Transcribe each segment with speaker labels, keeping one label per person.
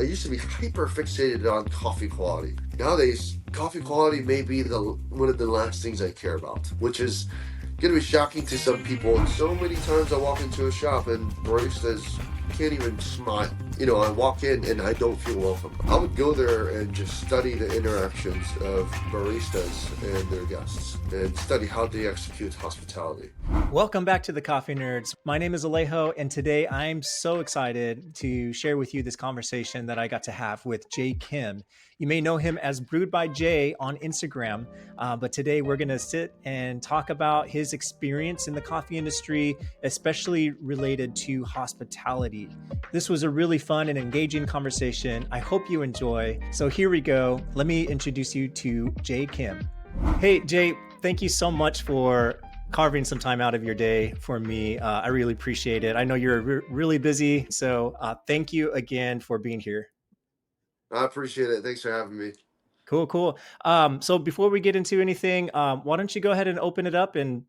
Speaker 1: used to be hyper fixated on coffee quality. Nowadays, coffee quality may be one of the last things I care about, which is going to be shocking to some people. And so many times I walk into a shop and baristas can't even smile. I walk in and I don't feel welcome. I would go there and just study the interactions of baristas and their guests and study how they execute hospitality.
Speaker 2: Welcome back to the Coffee Nerds. My name is Alejo, and today I'm so excited to share with you this conversation that I got to have with Jay Kim. You may know him as Brewed by Jay on Instagram, but today we're going to sit and talk about his experience in the coffee industry, especially related to hospitality. This was a really fun and engaging conversation. I hope you enjoy. So here we go. Let me introduce you to Jay Kim. Hey, Jay, thank you so much for carving some time out of your day for me. I really appreciate it. I know you're really busy, so thank you again for being here.
Speaker 1: I appreciate it. Thanks for having me.
Speaker 2: Cool. So before we get into anything, why don't you go ahead and open it up and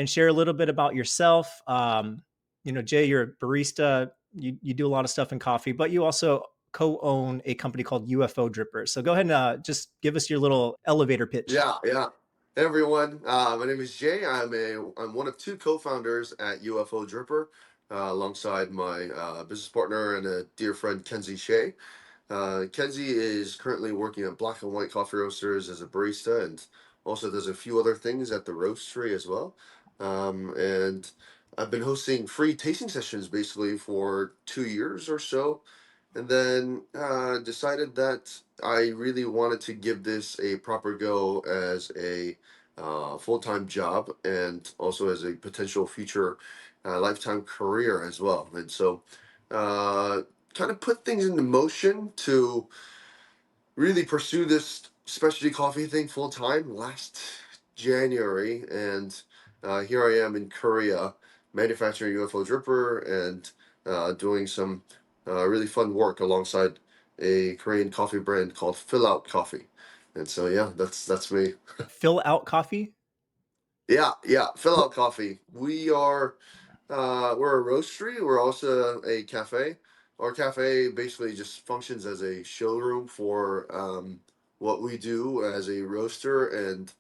Speaker 2: share a little bit about yourself? Jay, you're a barista. You do a lot of stuff in coffee, but you also co-own a company called UFO Drippers. So go ahead and just give us your little elevator pitch.
Speaker 1: Yeah. Hey everyone, my name is Jay. I'm one of two co-founders at UFO Dripper, alongside my business partner and a dear friend Kenzie Shea. Kenzie is currently working at Black and White Coffee Roasters as a barista, and also does a few other things at the roastery as well. And I've been hosting free tasting sessions basically for 2 years or so, and then decided that I really wanted to give this a proper go as a full-time job and also as a potential future lifetime career as well. And so uh, kind of put things into motion to really pursue this specialty coffee thing full time last January. And here I am in Korea manufacturing UFO Dripper and doing some really fun work alongside a Korean coffee brand called Fillout Coffee. And so yeah, that's me.
Speaker 2: Fillout Coffee.
Speaker 1: Yeah, Fillout Coffee. We're a roastery. We're also a cafe. Our cafe basically just functions as a showroom for what we do as a roaster, and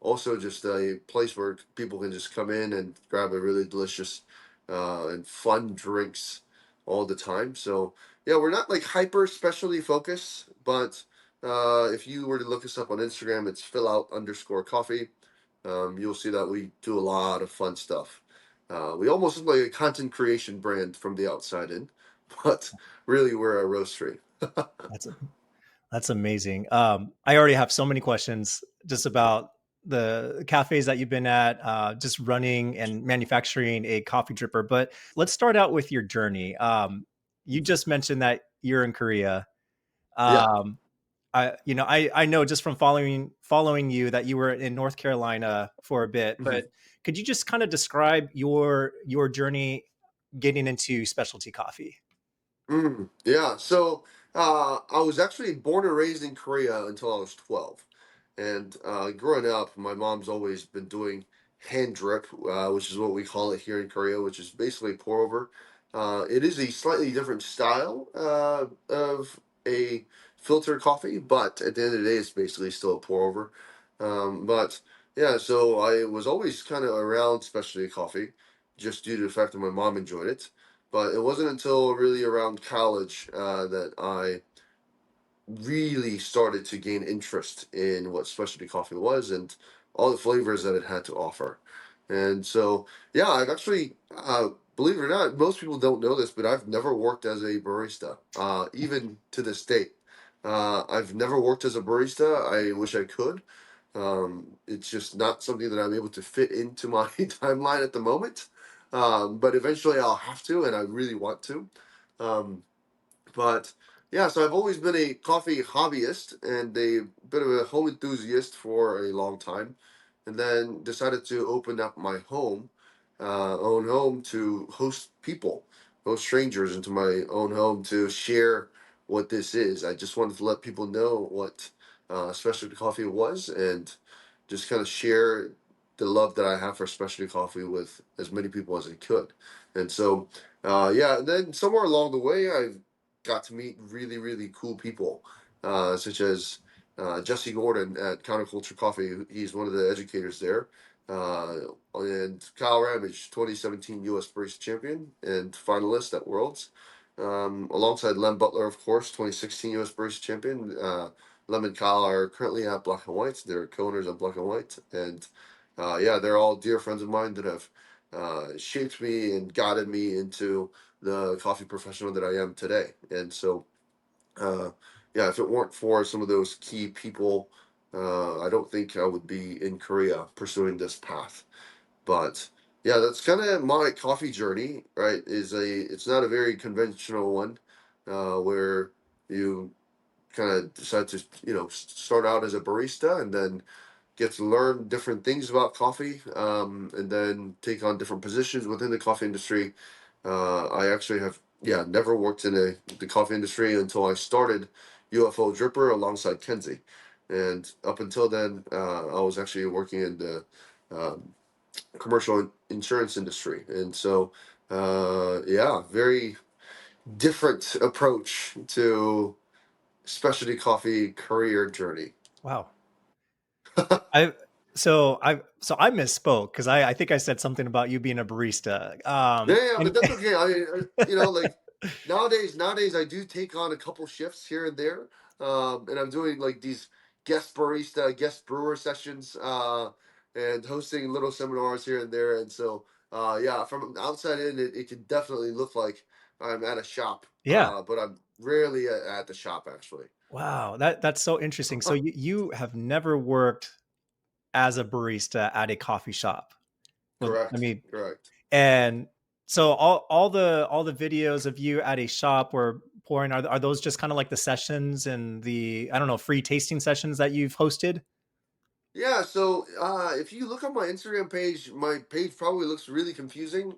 Speaker 1: also just a place where people can just come in and grab a really delicious and fun drinks all the time. So yeah, we're not like hyper specialty focused, but if you were to look us up on Instagram, it's fillout_coffee. You'll see that we do a lot of fun stuff. We almost look like a content creation brand from the outside in, but really we're a roastery.
Speaker 2: That's That's amazing. I already have so many questions just about the cafes that you've been at, just running and manufacturing a coffee dripper. But let's start out with your journey. You just mentioned that you're in Korea.
Speaker 1: Yeah.
Speaker 2: Um, I know just from following you that you were in North Carolina for a bit.
Speaker 1: Mhm.
Speaker 2: But could you just kind of describe your journey getting into specialty coffee?
Speaker 1: Yeah. So I was actually born and raised in Korea until I was 12. And growing up, my mom's always been doing hand drip, which is what we call it here in Korea, which is basically pour over. It is a slightly different style of a filtered coffee, but at the end of the day, it's basically still a pour over. But yeah, so I was always kind of around specialty coffee just due to the fact that my mom enjoyed it. But it wasn't until really around college that I really started to gain interest in what specialty coffee was and all the flavors that it had to offer. And so, yeah, I've actually, believe it or not, most people don't know this, but I've never worked as a barista, even to this date. I've never worked as a barista. I wish I could. It's just not something that I'm able to fit into my timeline at the moment. But eventually I'll have to, and I really want to. Um, but yeah, so I've always been a coffee hobbyist and a bit of a home enthusiast for a long time, and then decided to open up my own home to host people, host strangers into my own home to share what this is. I just wanted to let people know what specialty coffee was and just kind of share the love that I have for specialty coffee with as many people as I could. And so, yeah, and then somewhere along the way, I've got to meet really, really cool people, such as Jesse Gordon at Counterculture Coffee. He's one of the educators there. And Kyle Ramage, 2017 U.S. Barista Champion and finalist at Worlds. Alongside Lem Butler, of course, 2016 U.S. Barista Champion. Lem and Kyle are currently at Black and White. They're co-owners of Black and White. And yeah, they're all dear friends of mine that have shaped me and guided me into the coffee professional that I am today. And so, uh, yeah, if it weren't for some of those key people, I don't think I would be in Korea pursuing this path. But yeah, that's kind of my coffee journey, right? It's not a very conventional one, where you kind of decide to, start out as a barista and then get to learn different things about coffee, and then take on different positions within the coffee industry. I actually have, yeah, never worked in the coffee industry until I started UFO Dripper alongside Kenzie. And up until then, I was actually working in the um, commercial insurance industry. And so, yeah, very different approach to specialty coffee career journey.
Speaker 2: Wow. I I misspoke because I think I said something about you being a barista.
Speaker 1: Yeah, yeah,
Speaker 2: And
Speaker 1: but that's okay. Like nowadays I do take on a couple shifts here and there, and I'm doing like these guest barista, guest brewer sessions, and hosting little seminars here and there. And so, yeah, from outside in, it can definitely look like I'm at a shop,
Speaker 2: yeah,
Speaker 1: but I'm rarely at the shop actually.
Speaker 2: wow, that's so interesting. So you have never worked as a barista at a coffee shop. Well, I
Speaker 1: Correct,
Speaker 2: mean,
Speaker 1: correct.
Speaker 2: and so all the videos of you at a shop or pouring are those just kind of like the sessions and the I don't know free tasting sessions that you've hosted?
Speaker 1: Yeah, so if you look on my page probably looks really confusing.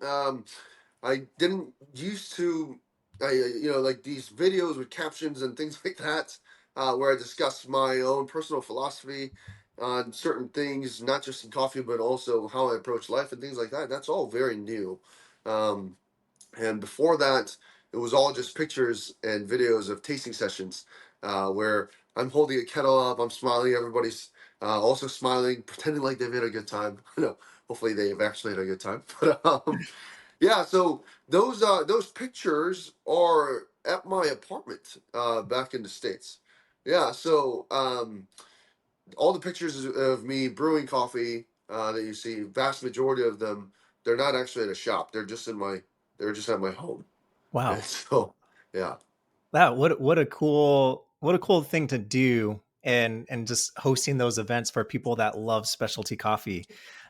Speaker 1: I didn't used to, like these videos with captions and things like that, where I discuss my own personal philosophy on certain things, not just in coffee, but also how I approach life and things like that. That's all very new. Um, and before that, it was all just pictures and videos of tasting sessions, where I'm holding a kettle up, I'm smiling, everybody's also smiling, pretending like they've had a good time. Hopefully they've actually had a good time. But yeah, so those pictures are at my apartment back in the States. Yeah, so all the pictures of me brewing coffee that you see, vast majority of them, they're not actually at a shop. They're just at my home. And
Speaker 2: Wow.
Speaker 1: so, yeah.
Speaker 2: That what a cool thing to do and just hosting those events for people that love specialty coffee.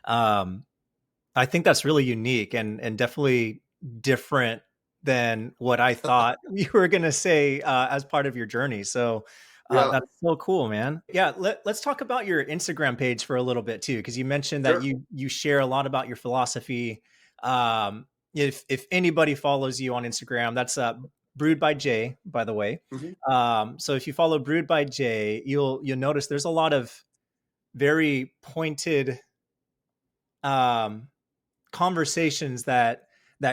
Speaker 2: Um, I think that's really unique and definitely different than what I thought you were gonna say as part of your journey. So
Speaker 1: Yeah,
Speaker 2: that's so cool, man. Yeah, let's talk about your Instagram page for a little bit too, because you mentioned that
Speaker 1: sure.
Speaker 2: you share a lot about your philosophy. Um, if anybody follows you on Instagram, that's Brewed by Jay, by the way.
Speaker 1: Hmm.
Speaker 2: So if you follow Brewed by Jay, you'll notice there's a lot of very pointed um, conversations that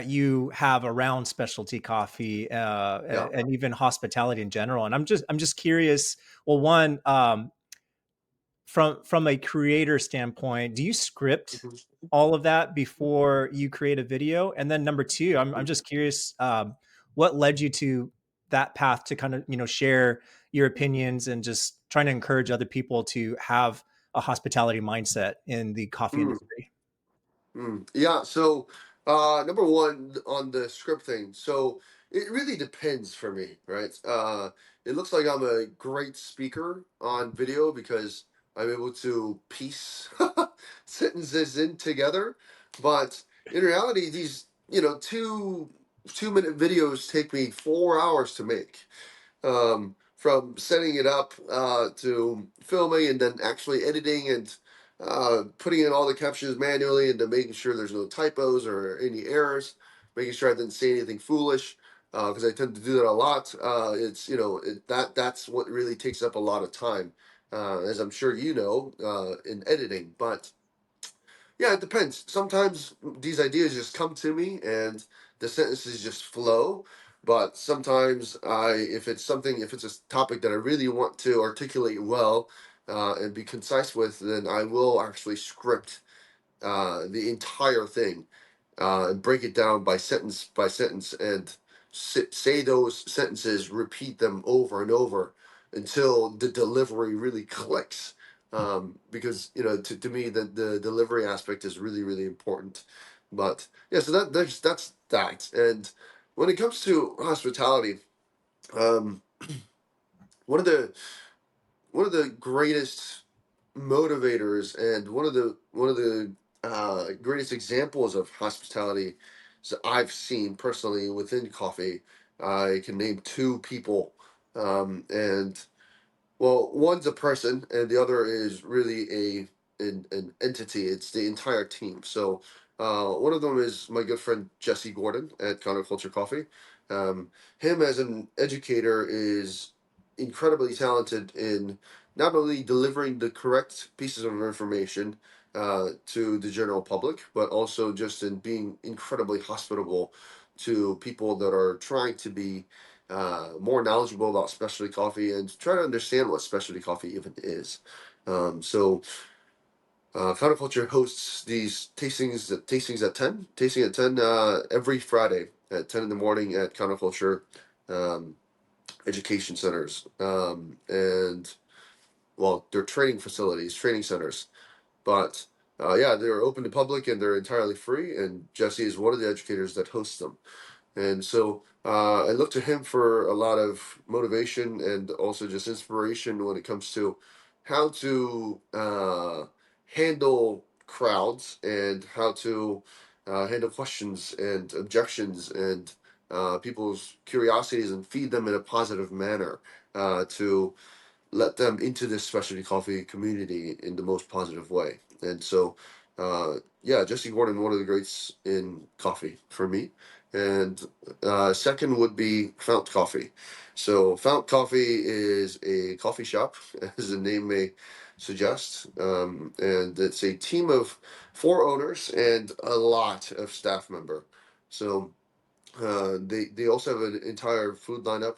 Speaker 2: you have around specialty coffee
Speaker 1: Yeah.
Speaker 2: and even hospitality in general. And I'm just curious. Well, one from a creator standpoint, do you script
Speaker 1: Hmm.
Speaker 2: all of that before you create a video? And then number two, I'm just curious, what led you to that path to kind of share your opinions and just trying to encourage other people to have a hospitality mindset in the coffee
Speaker 1: Mm.
Speaker 2: industry.
Speaker 1: Yeah, so number one on the script thing. So it really depends for me, right? It looks like I'm a great speaker on video because I'm able to piece sentences in together. But in reality, these, 2 minute videos take me 4 hours to make, from setting it up to filming and then actually editing and putting in all the captions manually and to making sure there's no typos or any errors, making sure I didn't say anything foolish, because I tend to do that a lot. It's that's what really takes up a lot of time, as I'm sure in editing. But yeah, it depends. Sometimes these ideas just come to me and the sentences just flow. But sometimes if it's a topic that I really want to articulate well and be concise with, then I will actually script the entire thing and break it down by sentence and say those sentences, repeat them over and over until the delivery really clicks. Because to me, the delivery aspect is really really important. But yeah, so that's that. And when it comes to hospitality, um, one of the one of the greatest motivators and one of the greatest examples of hospitality that I've seen personally within coffee. I can name two people, and well, one's a person, and the other is really an entity. It's the entire team. So, one of them is my good friend Jesse Gordon at Counterculture Coffee. Him as an educator is incredibly talented in not only delivering the correct pieces of information to the general public, but also just in being incredibly hospitable to people that are trying to be more knowledgeable about specialty coffee and try to understand what specialty coffee even is. So Counterculture hosts these tasting at 10 every Friday at 10 in the morning at Counterculture um, education centers. And well, they're training facilities, training centers. But yeah, they're open to public and they're entirely free. And Jesse is one of the educators that hosts them. And so I look to him for a lot of motivation and also just inspiration when it comes to how to handle crowds and how to handle questions and objections and people's curiosities and feed them in a positive manner to let them into this specialty coffee community in the most positive way. And so, yeah, Jesse Gordon, one of the greats in coffee for me. And second would be Fount Coffee. So Fount Coffee is a coffee shop, as the name may suggest, and it's a team of four owners and a lot of staff member. So they also have an entire food lineup.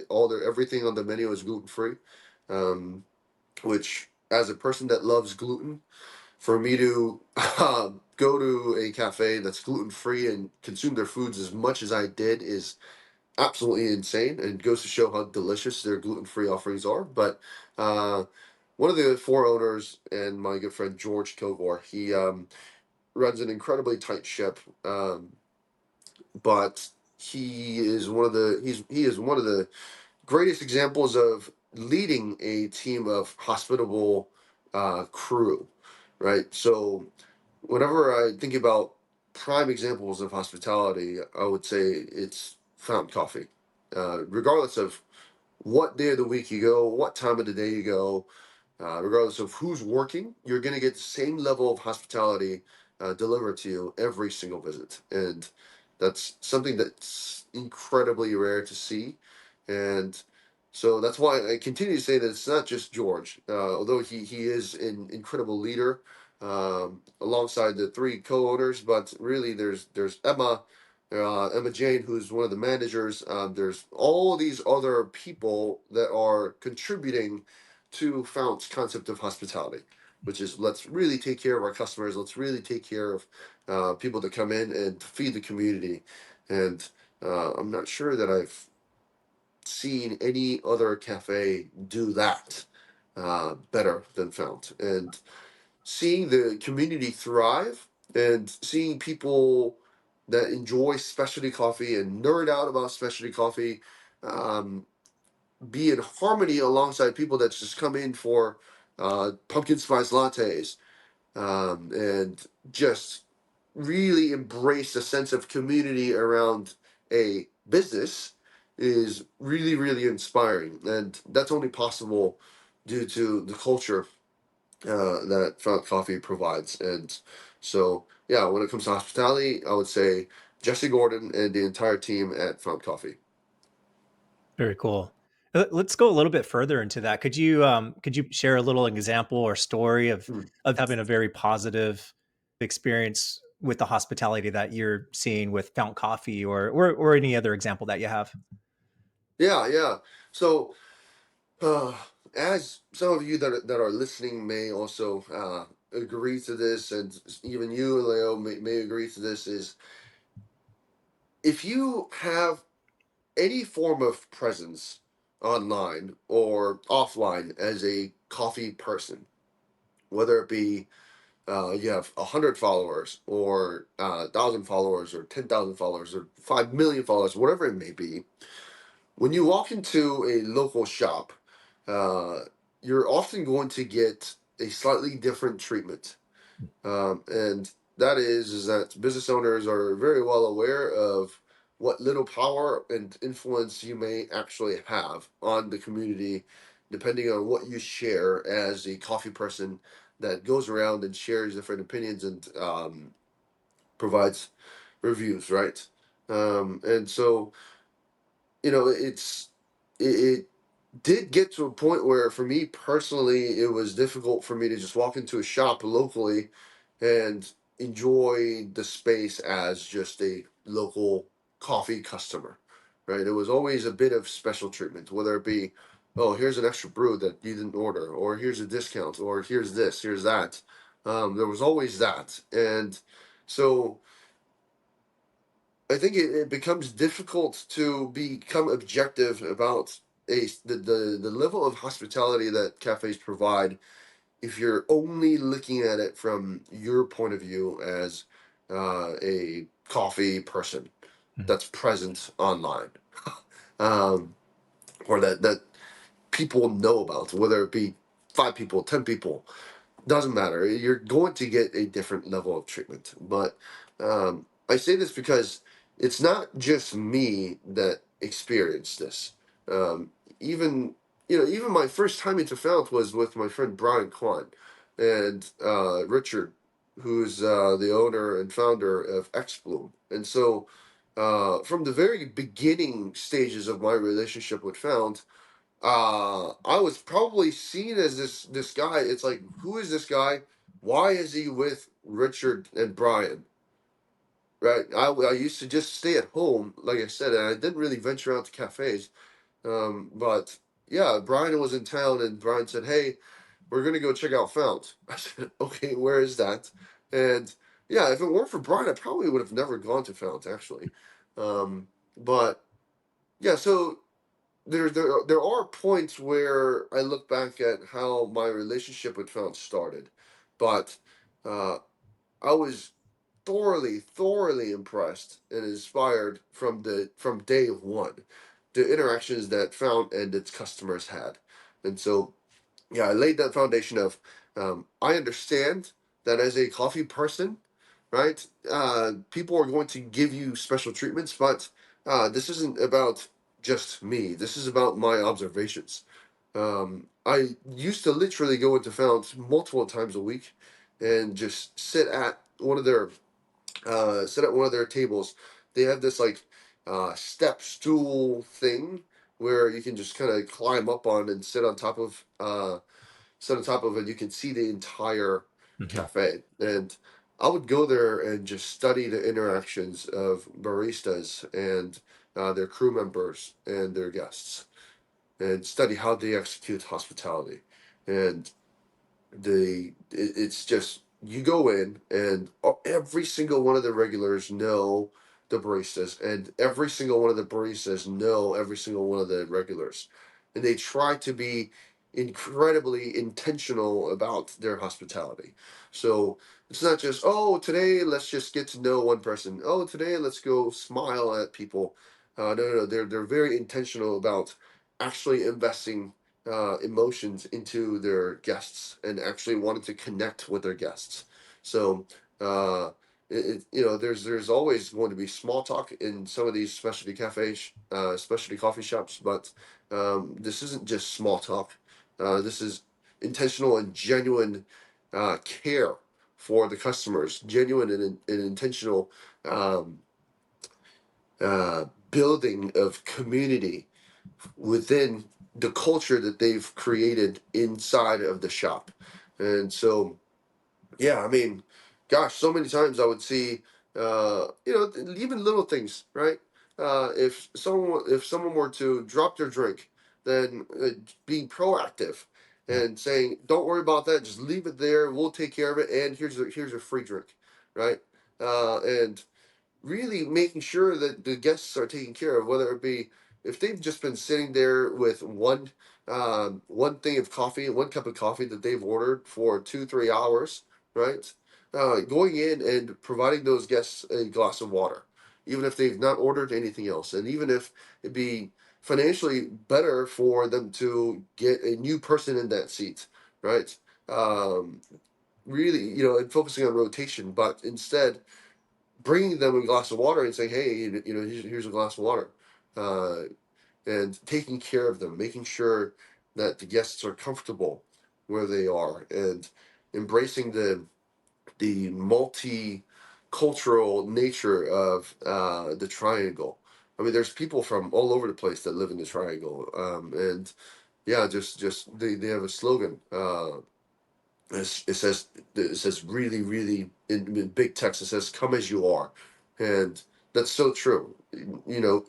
Speaker 1: All their everything on the menu is gluten free, um, which as a person that loves gluten, for me to go to a cafe that's gluten free and consume their foods as much as I did is absolutely insane, and goes to show how delicious their gluten free offerings are. But uh, one of the four owners and my good friend George Kilgore, he runs an incredibly tight ship. But he is one of the greatest examples of leading a team of hospitable crew, right? So whenever I think about prime examples of hospitality, I would say it's Fountain Coffee. Regardless of what day of the week you go, what time of the day you go, regardless of who's working, you're going to get the same level of hospitality delivered to you every single visit. And that's something that's incredibly rare to see. And so that's why I continue to say that it's not just George, although he is an incredible leader alongside the three co-owners, but really there's Emma Jane, who's one of the managers. There's all these other people that are contributing to Fount's concept of hospitality, which is let's really take care of our customers. Let's really take care of people that come in and feed the community. And I'm not sure that I've seen any other cafe do that better than Fount. And seeing the community thrive and seeing people that enjoy specialty coffee and nerd out about specialty coffee um, be in harmony alongside people that just come in for pumpkin spice lattes and just really embrace a sense of community around a business is really, really inspiring. And that's only possible due to the culture that Fount Coffee provides. And so, yeah, when it comes to hospitality, I would say Jesse Gordon and the entire team at Fount Coffee.
Speaker 2: Very cool. Let's go a little bit further into that. Could you share a little example or story
Speaker 1: Hmm.
Speaker 2: of having a very positive experience with the hospitality that you're seeing with Fount Coffee or any other example that you have?
Speaker 1: Yeah, yeah. So, uh, as some of you that are listening may also agree to this, and even you, Leo, may agree to this, is if you have any form of presence online or offline as a coffee person, whether it be you have 100 followers or 1,000 followers or 10,000 followers or 5 million followers, whatever it may be, when you walk into a local shop, uh, you're often going to get a slightly different treatment, and that is that business owners are very well aware of what little power and influence you may actually have on the community, depending on what you share as a coffee person that goes around and shares different opinions and provides reviews, right? And so it did get to a point where, for me personally, it was difficult for me to just walk into a shop locally and enjoy the space as just a local coffee customer, right? It was always a bit of special treatment, whether it be, oh, here's an extra brew that you didn't order, or here's a discount, or here's this, here's that. There was always that. And so I think it becomes difficult to become objective about the level of hospitality that cafes provide if you're only looking at it from your point of view as a coffee person that's present online, um, or that people know about, whether it be 5 people, 10 people, doesn't matter. You're going to get a different level of treatment. But I say this because it's not just me that experienced this. Um, even even my first time into Fount was with my friend Brian Kwan and Richard, who's the owner and founder of X Bloom. And so from the very beginning stages of my relationship with Fount, I was probably seen as this guy. It's like, who is this guy? Why is he with Richard and Brian? Right. I used to just stay at home, like I said, and I didn't really venture out to cafes. But yeah, Brian was in town, and Brian said, "Hey, we're gonna go check out Fount." I said, "Okay, where is that?" And yeah, if it weren't for Brian, I probably would have never gone to Fount actually. But yeah, so there are points where I look back at how my relationship with Fount started, but uh, I was thoroughly impressed and inspired from day one, the interactions that Fount and its customers had, and so yeah, I laid that foundation of I understand that as a coffee person, right? People are going to give you special treatments, but this isn't about just me. This is about my observations. I used to literally go into Founts multiple times a week and just sit at one of their tables. They have this like step stool thing where you can just kind of climb up on and sit on top of it. You can see the entire
Speaker 2: Mhm.
Speaker 1: cafe, and I would go there and just study the interactions of baristas and their crew members and their guests, and study how they execute hospitality. And it's just, you go in and every single one of the regulars know the baristas, and every single one of the baristas know every single one of the regulars, and they try to be incredibly intentional about their hospitality. So it's not just, oh, today let's just get to know one person, oh, today let's go smile at people. No, they're very intentional about actually investing emotions into their guests and actually wanted to connect with their guests. So, uh, there's always going to be small talk in some of these specialty cafes, specialty coffee shops, but this isn't just small talk. This is intentional and genuine care for the customers, genuine and intentional um, building of community within the culture that they've created inside of the shop. And so, yeah, I mean, gosh, so many times I would see, even little things, right? If someone were to drop their drink, then being proactive
Speaker 2: Yeah.
Speaker 1: and saying, "Don't worry about that. Just leave it there. We'll take care of it. And here's a free drink," right? And really making sure that the guests are taken care of, whether it be if they've just been sitting there with one thing of coffee, one cup of coffee that they've ordered for 2 3 hours, right? Going in and providing those guests a glass of water, even if they've not ordered anything else, and even if it'd be financially better for them to get a new person in that seat, right? Um, Really, and focusing on rotation, but instead bringing them a glass of water and saying, "Hey, here's a glass of water," uh, and taking care of them, making sure that the guests are comfortable where they are, and embracing the multicultural nature of the triangle. I mean, there's people from all over the place that live in the triangle, and yeah, just they have a slogan. It says really really in big text. It says, "Come as you are," and that's so true.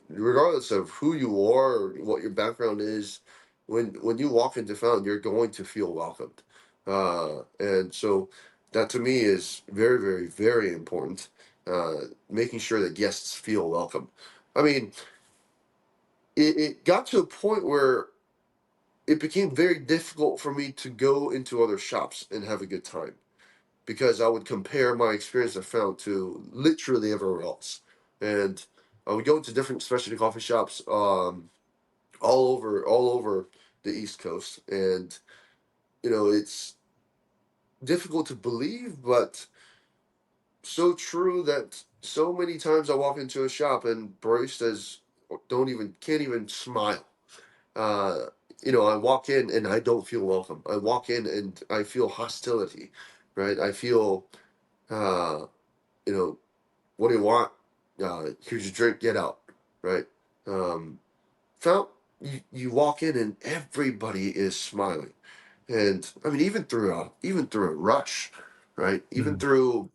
Speaker 1: Regardless of who you are or what your background is, when you walk into Fountain, you're going to feel welcomed, and so that to me is very very very important. Making sure that guests feel welcome. I mean, it got to a point where it became very difficult for me to go into other shops and have a good time because I would compare my experience I found to literally everywhere else. And I would go into different specialty coffee shops all over the East Coast. And, it's difficult to believe, but so true that so many times I walk into a shop and baristas can't even smile. Uh, I walk in and I don't feel welcome. I walk in and I feel hostility, right? I feel, uh, you know, what do you want? Here's your drink, get out, right? Um, Felt you walk in and everybody is smiling, and I mean even through a rush, right? Even
Speaker 2: Mm.
Speaker 1: through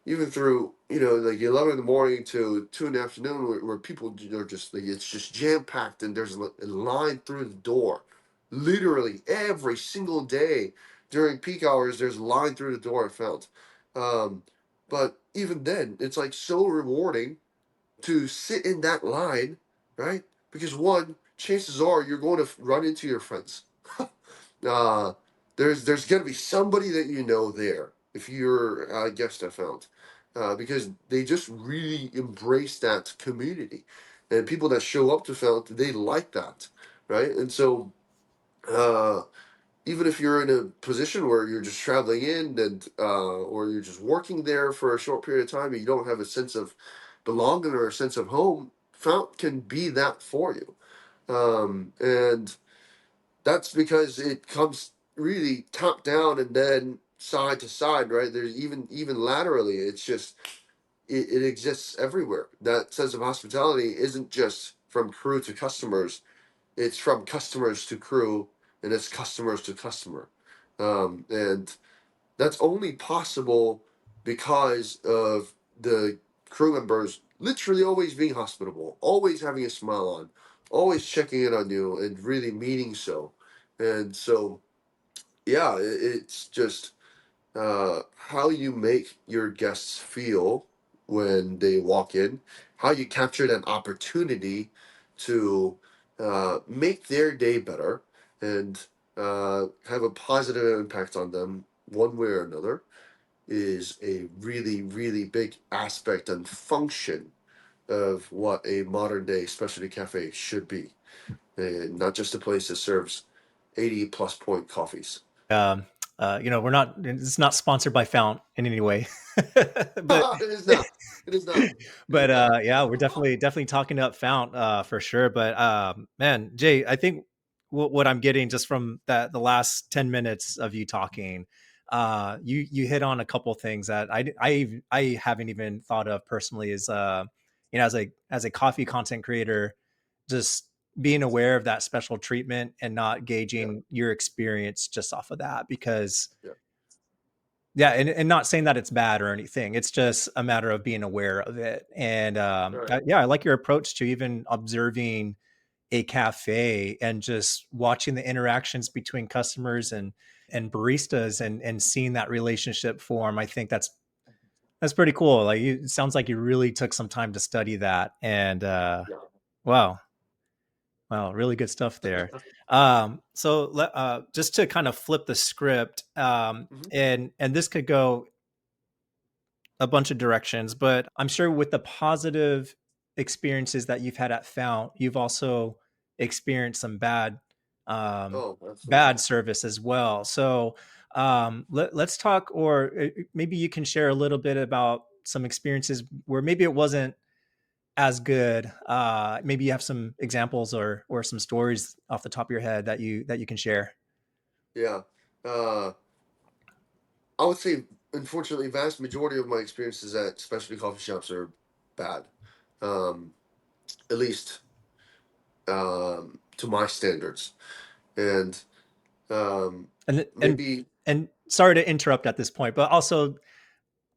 Speaker 1: even through like 11 in the morning to 2 in the afternoon, where people are just like it's just jam packed and there's a line through the door, literally every single day during peak hours. There's a line through the door. I felt, um, but even then, it's like so rewarding to sit in that line, right? Because one, chances are you're going to run into your friends. uh, there's going to be somebody that you know there if you're a guest I found, because they just really embrace that community, and people that show up to Fount, they like that, right? And so uh, even if you're in a position where you're just traveling in and or you're just working there for a short period of time and you don't have a sense of belonging or a sense of home, Fount can be that for you. And that's because it comes really top down and then side to side, right? There's even laterally. It's just it exists everywhere. That sense of hospitality isn't just from crew to customers, it's from customers to crew, and it's customers to customer. And that's only possible because of the crew members literally always being hospitable, always having a smile on, always checking in on you, and really meaning so. And so, yeah, it's just how you make your guests feel when they walk in, how you capture that opportunity to make their day better and have a positive impact on them one way or another is a really, really big aspect and function of what a modern day specialty cafe should be, and not just a place that serves 80 plus point coffees.
Speaker 2: Um, we're not. It's not sponsored by Fount in any way, but
Speaker 1: It is not. It is not. It is not.
Speaker 2: yeah, we're definitely talking up Fount for sure. But man, Jay, I think what I'm getting just from the last 10 minutes of you talking, you hit on a couple things that I haven't even thought of personally. Is as a coffee content creator, just being aware of that special treatment and not
Speaker 1: Yeah.
Speaker 2: gauging your experience just off of that because
Speaker 1: Yeah.
Speaker 2: Yeah, and not saying that it's bad or anything. It's just a matter of being aware of it. And
Speaker 1: Right.
Speaker 2: yeah, I like your approach to even observing a cafe and just watching the interactions between customers and baristas and seeing that relationship form. I think that's pretty cool. Like it sounds like you really took some time to study that. And
Speaker 1: Yeah.
Speaker 2: wow, wow, really good stuff there. So just to kind of flip the script,
Speaker 1: Hmm.
Speaker 2: and this could go a bunch of directions, but I'm sure with the positive experiences that you've had at Fount, you've also experienced some um,
Speaker 1: Oh, absolutely.
Speaker 2: bad service as well. So let's talk, or maybe you can share a little bit about some experiences where maybe it wasn't as good. Maybe you have some examples or some stories off the top of your head that you can share.
Speaker 1: Yeah. Uh, I would say, unfortunately, vast majority of my experiences at specialty coffee shops are bad. Um, at least to my standards. And
Speaker 2: And and
Speaker 1: maybe
Speaker 2: and sorry to interrupt at this point, but also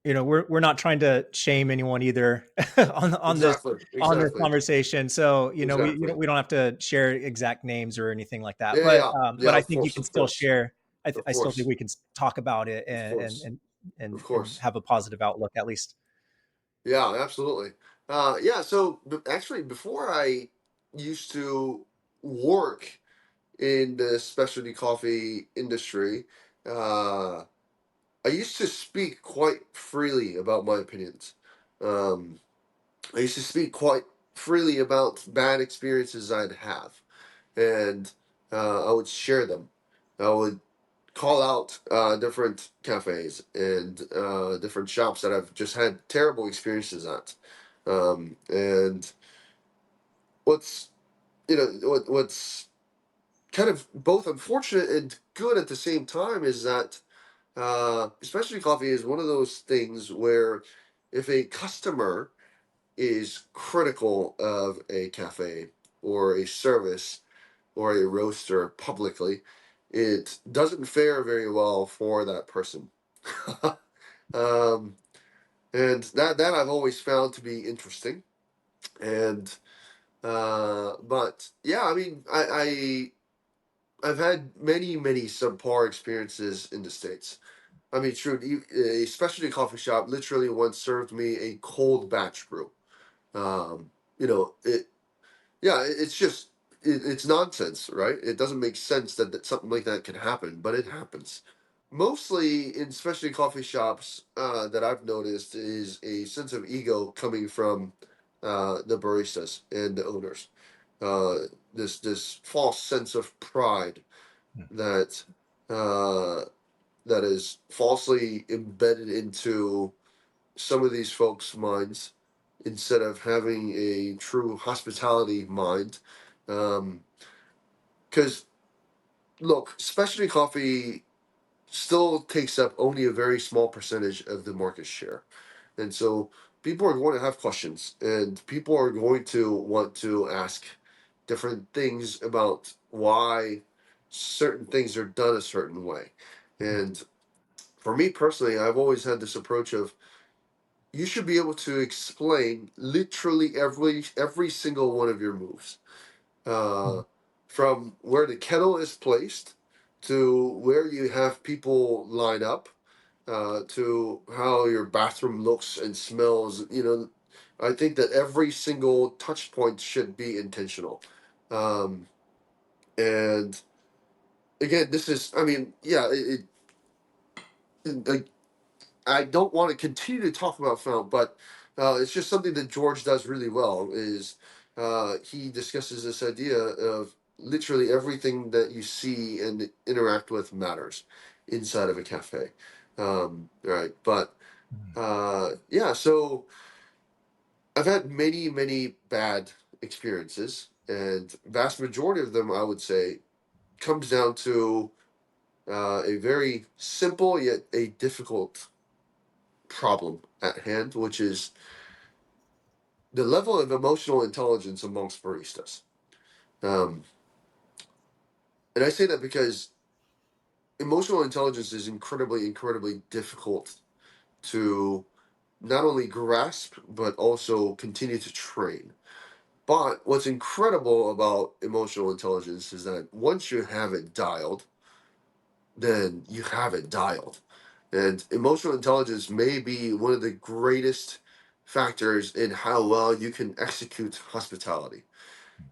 Speaker 2: we're not trying to shame anyone either on this
Speaker 1: exactly, exactly,
Speaker 2: conversation. So
Speaker 1: exactly.
Speaker 2: we don't have to share exact names or anything like that.
Speaker 1: Yeah,
Speaker 2: But
Speaker 1: yeah,
Speaker 2: but
Speaker 1: yeah.
Speaker 2: I
Speaker 1: Of
Speaker 2: think you
Speaker 1: course,
Speaker 2: can
Speaker 1: of
Speaker 2: still
Speaker 1: course,
Speaker 2: share.
Speaker 1: of
Speaker 2: I still think
Speaker 1: course,
Speaker 2: we can talk about it
Speaker 1: of course,
Speaker 2: and
Speaker 1: of
Speaker 2: and
Speaker 1: course.
Speaker 2: have a positive outlook at least.
Speaker 1: Yeah, absolutely. Yeah. So actually, before I used to work in the specialty coffee industry, uh, I used to speak quite freely about my opinions. Um, I used to speak quite freely about bad experiences I'd have, and I would share them. I would call out different cafes and different shops that I've just had terrible experiences at. And what's what's kind of both unfortunate and good at the same time is that especially coffee is one of those things where if a customer is critical of a cafe or a service or a roaster publicly, it doesn't fare very well for that person. um, and that I've always found to be interesting. And but yeah, I mean, I've had many subpar experiences in the states. I mean, true, a specialty coffee shop literally once served me a cold batch brew. You know, yeah, it's just it's nonsense, right? It doesn't make sense that something like that can happen, but it happens. Mostly in specialty coffee shops that I've noticed is a sense of ego coming from the baristas and the owners. This false sense of pride that uh, that is falsely embedded into some of these folks' minds instead of having a true hospitality mind. Because look, specialty coffee still takes up only a very small percentage of the market share. And so people are going to have questions and people are going to want to ask different things about why certain things are done a certain way. And for me personally, I've always had this approach of you should be able to explain literally every single one of your moves. Uh, from where the kettle is placed to where you have people line up to how your bathroom looks and smells. I think that every single touch point should be intentional. Um, and again, this is, I mean, yeah, like I don't want to continue to talk about film, but it's just something that George does really well. Is he discusses this idea of literally everything that you see and interact with matters inside of a cafe, right? But yeah, so I've had many bad experiences, and vast majority of them, I would say, comes down to a very simple yet a difficult problem at hand, which is the level of emotional intelligence amongst baristas. Um, and I say that because emotional intelligence is incredibly difficult to not only grasp but also continue to train. But what's incredible about emotional intelligence is that once you have it dialed, then you have it dialed. And emotional intelligence may be one of the greatest factors in how well you can execute hospitality,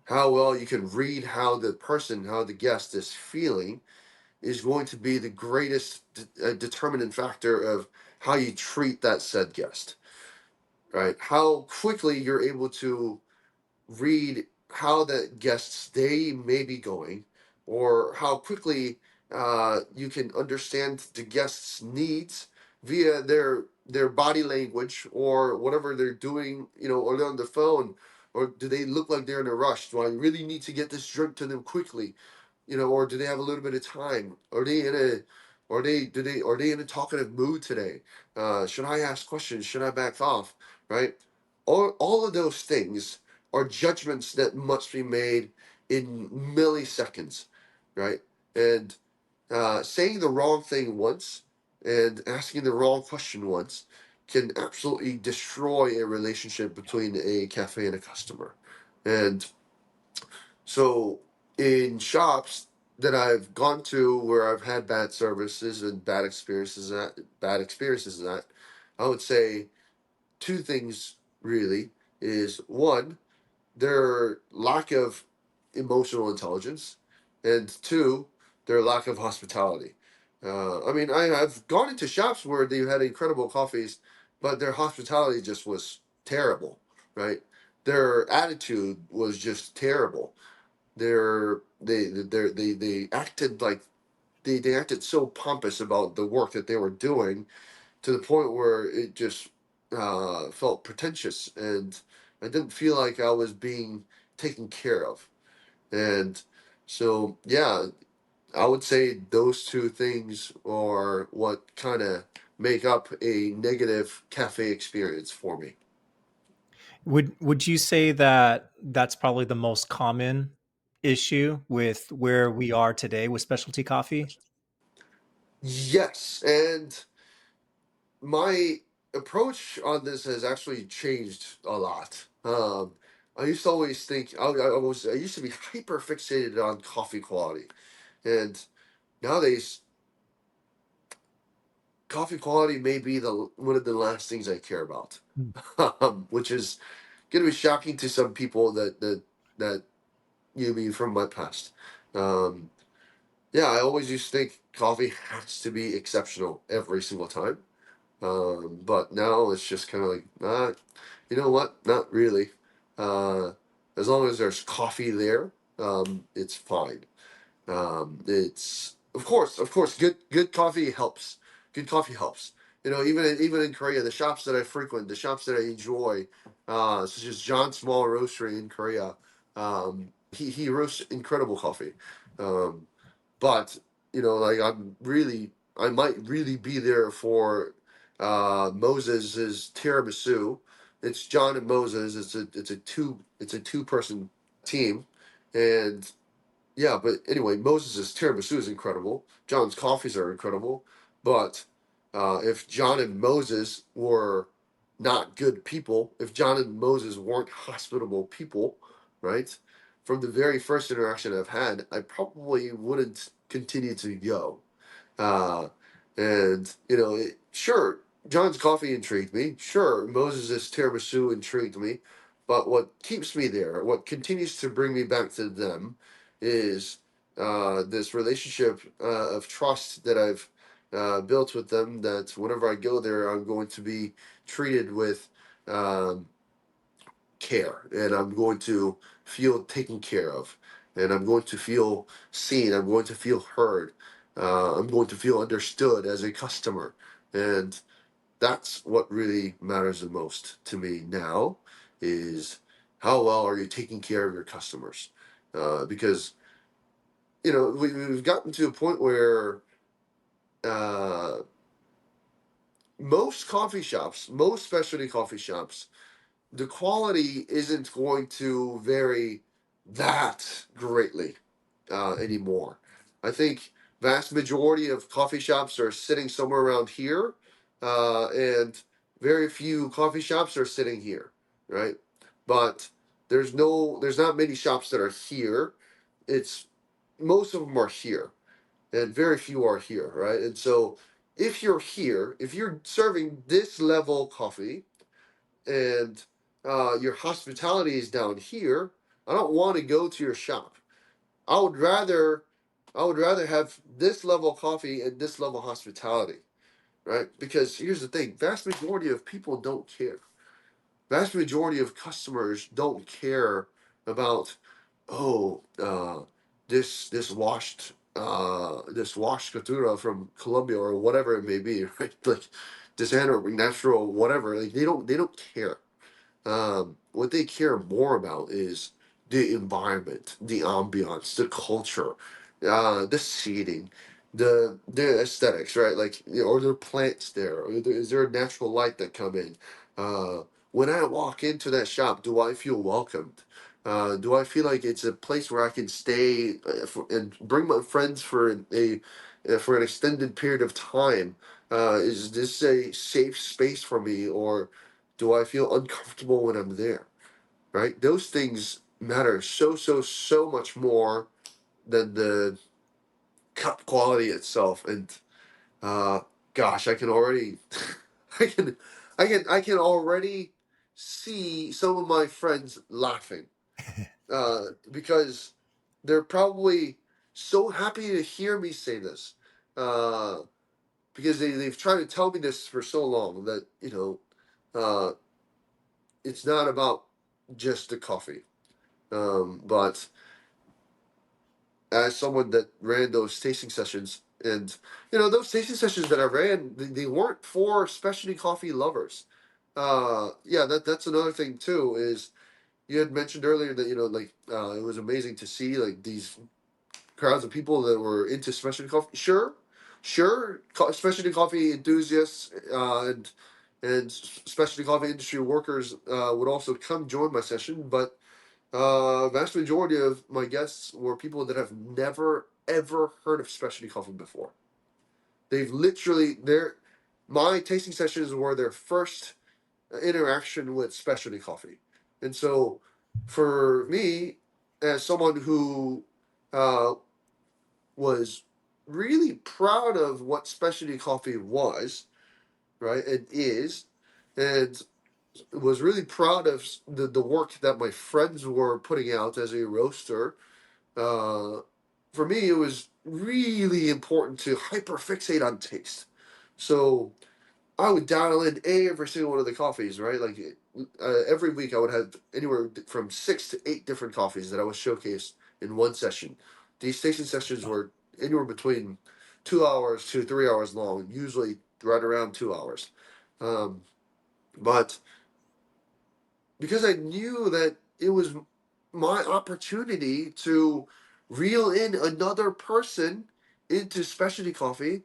Speaker 1: how well you can read how the person, how the guest is feeling, is going to be the greatest determinant factor of how you treat that said guest, right? How quickly you're able to read how the guest's day may be going, or how quickly you can understand the guest's needs via their body language or whatever they're doing, or they're on the phone, or do they look like they're in a rush? Do I really need to get this drink to them quickly? Or do they have a little bit of time? Are they in a talkative mood today? Should I ask questions? Should I back off? Right? All of those things are judgments that must be made in milliseconds, right? And saying the wrong thing once and asking the wrong question once can absolutely destroy a relationship between a cafe and a customer. And so in shops that I've gone to where I've had bad services and bad experiences at, I would say two things really is one, their lack of emotional intelligence, and two, their lack of hospitality. I mean, I've gone into shops where they had incredible coffees, but their hospitality just was terrible, right? Their attitude was just terrible. They acted like they acted so pompous about the work that they were doing to the point where it just felt pretentious, and I didn't feel like I was being taken care of. And so, yeah, I would say those two things are what kind of make up a negative cafe experience for me.
Speaker 2: Would you say that that's probably the most common issue with where we are today with specialty coffee?
Speaker 1: Yes, and my approach on this has actually changed a lot. I used to always think I used to be hyper fixated on coffee quality, and nowadays coffee quality may be the one of the last things I care about,
Speaker 2: Mm.
Speaker 1: which is going to be shocking to some people that mean from my past. Um, yeah, I always used to think coffee has to be exceptional every single time. But now it's just kind of like, you know what? Not really. Uh, as long as there's coffee there, it's fine. It's of course, good coffee helps. Good coffee helps. Even in Korea, the shops that I frequent, the shops that I enjoy, such as John Small Roastery in Korea, he roasts incredible coffee. Um, but like I might really be there for Moses's tiramisu. It's John and Moses. It's a two person team, and yeah. But anyway, Moses's tiramisu is incredible. John's coffees are incredible, but if John and Moses were not good people, if John and Moses weren't hospitable people, right? From the very first interaction I've had, I probably wouldn't continue to go. Uh, and sure, John's coffee intrigued me. Sure, Moses' tiramisu intrigued me. But what keeps me there, what continues to bring me back to them, is this relationship of trust that I've built with them. That whenever I go there, I'm going to be treated with um, care, and I'm going to feel taken care of, and I'm going to feel seen. I'm going to feel heard. I'm going to feel understood as a customer, and that's what really matters the most to me now. Is how well are you taking care of your customers? Because we've gotten to a point where uh, most coffee shops, most specialty coffee shops, the quality isn't going to vary that greatly anymore. I think Vast majority of coffee shops are sitting somewhere around here, and very few coffee shops are sitting here, right? But there's not many shops that are here. It's most of them are here, and very few are here, right? And so if you're here, if you're serving this level coffee, and your hospitality is down here, I don't want to go to your shop. I would rather have this level coffee and this level hospitality, right? Because here's the thing: vast majority of people don't care. Vast majority of customers don't care about, oh, this washed Catura from Colombia or whatever it may be, right? Like this natural whatever. Like they don't care. What they care more about is the environment, the ambiance, the culture, the seating, the aesthetics, right? Like, are there plants there? Is there a natural light that come in? When I walk into that shop, do I feel welcomed? Do I feel like it's a place where I can stay and bring my friends for an extended period of time? Is this a safe space for me, or do I feel uncomfortable when I'm there? Right? Those things matter so much more than the cup quality itself. And uh, gosh, I can already, I can, I can already see some of my friends laughing because they're probably so happy to hear me say this. Uh, because they've tried to tell me this for so long that, it's not about just the coffee. But as someone that ran those tasting sessions, and those tasting sessions that I ran, they weren't for specialty coffee lovers. Yeah, that's another thing too. Is you had mentioned earlier that like it was amazing to see like these crowds of people that were into specialty coffee. Sure, sure, specialty coffee enthusiasts and specialty coffee industry workers would also come join my session, but vast majority of my guests were people that have never ever heard of specialty coffee before. They've literally their my tasting sessions were their first interaction with specialty coffee, and so for me, as someone who uh, was really proud of what specialty coffee was, right, and is, and was really proud of the work that my friends were putting out as a roaster. uh, for me, it was really important to hyperfixate on taste. So I would dial in every single one of the coffees, right? Like every week, I would have anywhere from 6 to 8 different coffees that I would showcase in one session. These tasting sessions were anywhere between 2 hours to 3 hours long, usually right around 2 hours. Um, but because I knew that it was my opportunity to reel in another person into specialty coffee,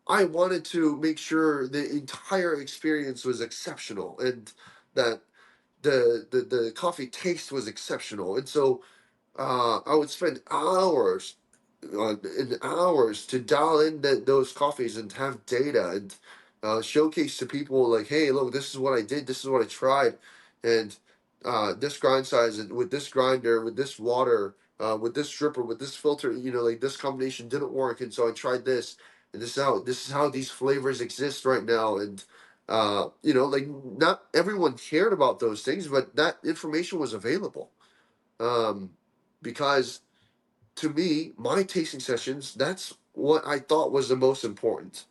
Speaker 1: I wanted to make sure the entire experience was exceptional and that the coffee taste was exceptional. And so I would spend hours and hours to dial in those coffees and have data and showcase to people like, hey, look, this is what I did, this is what I tried, and this grind size and with this grinder, with this water, with this dripper, with this filter, like this combination didn't work, and so I tried this, and this is how these flavors exist right now, and like not everyone cared about those things, but that information was available um, because to me, my tasting sessions, that's what I thought was the most important.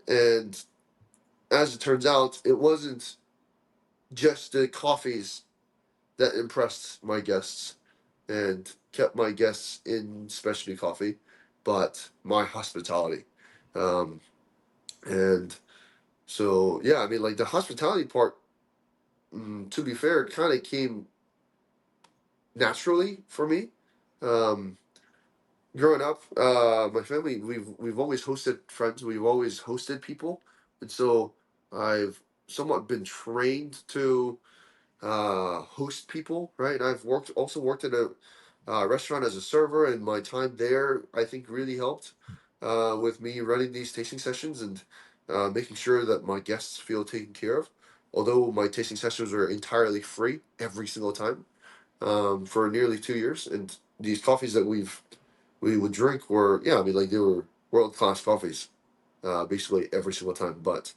Speaker 1: And as it turns out, it wasn't just the coffees that impressed my guests and kept my guests in specialty coffee, but my hospitality. Um, and so, yeah, I mean, like the hospitality part, to be fair, kind of came naturally for me. Um, Growing up, my family we've always hosted friends. We've always hosted people, and so I've somewhat been trained to host people. Right, and I've worked at restaurant as a server, and my time there, I think, really helped with me running these tasting sessions and making sure that my guests feel taken care of. Although my tasting sessions were entirely free every single time for nearly 2 years, and these coffees that we would drink were, yeah, I mean, like, they were world class coffees basically every single time. But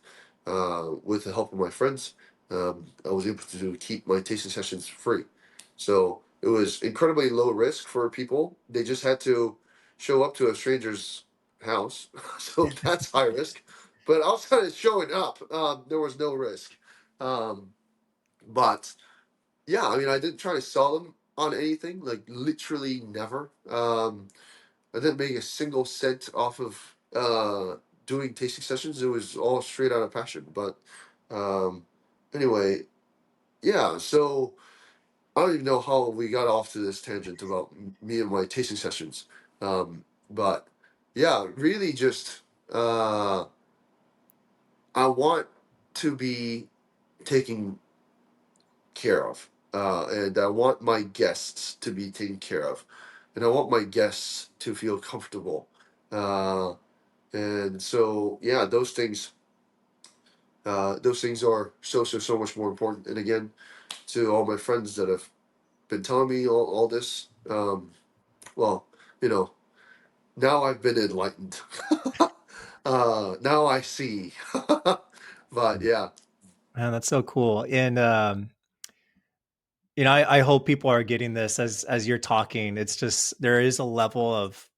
Speaker 1: with the help of my friends, I was able to keep my tasting sessions free. So it was incredibly low risk for people. They just had to show up to a stranger's house. So that's high risk. But outside of showing up, there was no risk. Um, but yeah, I mean, I didn't try to sell them on anything, like literally never. I didn't make a single cent off of doing tasting sessions. It was all straight out of passion. But um, anyway, yeah. So I don't even know how we got off to this tangent about me and my tasting sessions. But yeah, really just I want to be taken care of. And I want my guests to be taken care of. And I want my guests to feel comfortable. Uh, And so, yeah, those things are so much more important. And again, to all my friends that have been telling me all this, well, you know, now I've been enlightened. Now I see. But yeah,
Speaker 2: Man, that's so cool. And I hope people are getting this as you're talking. It's just there is a level of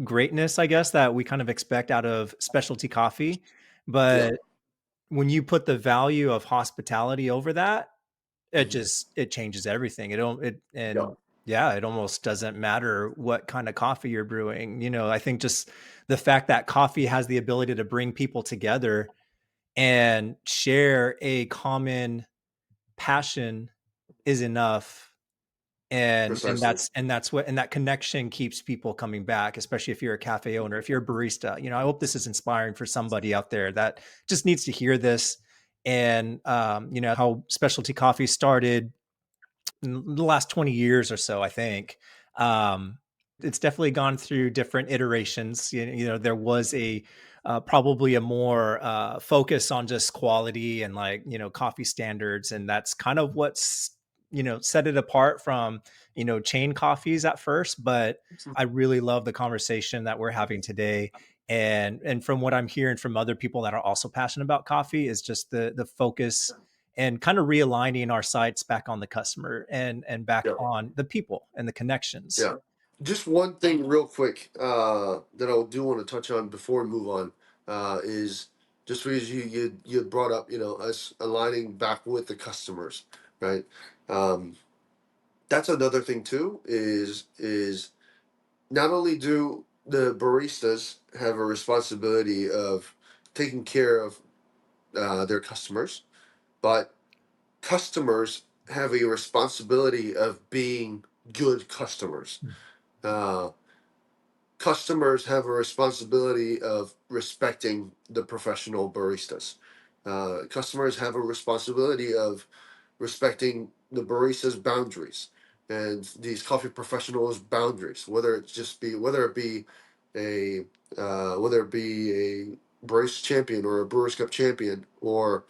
Speaker 2: greatness, I guess, that we kind of expect out of specialty coffee.
Speaker 1: yeah,
Speaker 2: But when you put the value of hospitality over that,
Speaker 1: mhm,
Speaker 2: it changes everything. It don't it
Speaker 1: yeah,
Speaker 2: and yeah, it almost doesn't matter what kind of coffee you're brewing. I think just the fact that coffee has the ability to bring people together and share a common passion is enough. And
Speaker 1: precisely.
Speaker 2: that connection keeps people coming back, especially if you're a cafe owner, if you're a barista. I hope this is inspiring for somebody out there that just needs to hear this. And how specialty coffee started in the last 20 years or so, I think. Um, it's definitely gone through different iterations. There was probably a more focus on just quality and like, coffee standards. And that's kind of what's, set it apart from, chain coffees at first. But I really love the conversation that we're having today. And from what I'm hearing from other people that are also passionate about coffee is just the focus and kind of realigning our sights back on the customer and back
Speaker 1: Yeah,
Speaker 2: on the people and the connections.
Speaker 1: yeah. Just one thing, real quick, that I do want to touch on before we move on, is just because you brought up, us aligning back with the customers, right? Um, that's another thing too. Is not only do the baristas have a responsibility of taking care of their customers, but customers have a responsibility of being good customers. Uh, Customers have a responsibility of respecting the professional baristas. Customers have a responsibility of respecting the barista's boundaries and these coffee professionals' boundaries, whether it be a whether it be a barista champion or a Brewers Cup champion or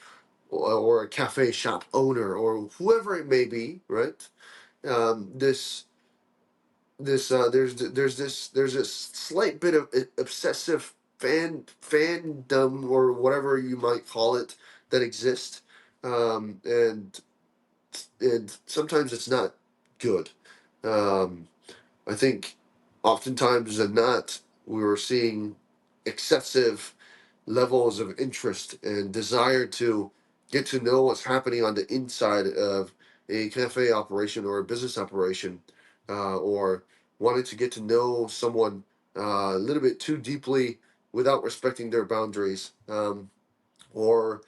Speaker 1: a cafe shop owner or whoever it may be, right? This there's this slight bit of obsessive fandom or whatever you might call it that exists, and sometimes it's not good. Um, I think oftentimes than not, we were seeing excessive levels of interest and desire to get to know what's happening on the inside of a cafe operation or a business operation, or wanting to get to know someone a little bit too deeply without respecting their boundaries. Or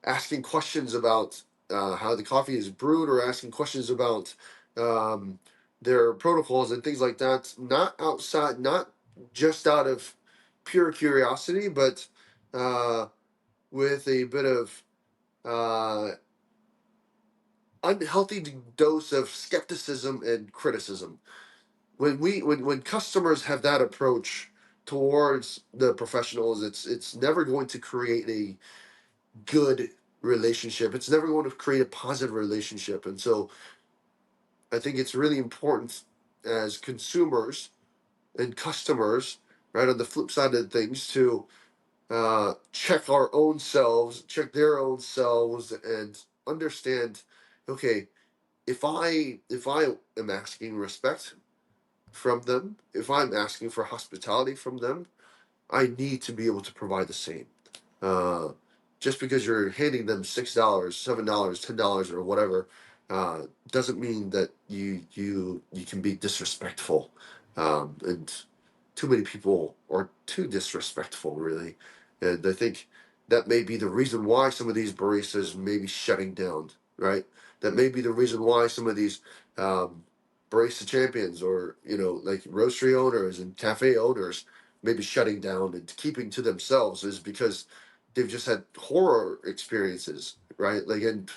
Speaker 1: asking questions about how the coffee is brewed, or asking questions about um, their protocols and things like that. Not just out of pure curiosity, but with a bit of uh, unhealthy dose of skepticism and criticism. When customers have that approach towards the professionals, it's never going to create a good relationship. It's never going to create a positive relationship. And so I think it's really important as consumers and customers, right, on the flip side of things, to check our own selves, check their own selves, and understand, okay, if I am asking respect from them, if I'm asking for hospitality from them, I need to be able to provide the same. Uh, just because you're handing them $6, $7, $10, or whatever, doesn't mean that you can be disrespectful. And too many people are too disrespectful, really. And I think that may be the reason why some of these baristas may be shutting down. Right. That may be the reason why some of these um, barista champions, or like roastery owners and cafe owners, maybe shutting down and keeping to themselves, is because they've just had horror experiences, right? Like, and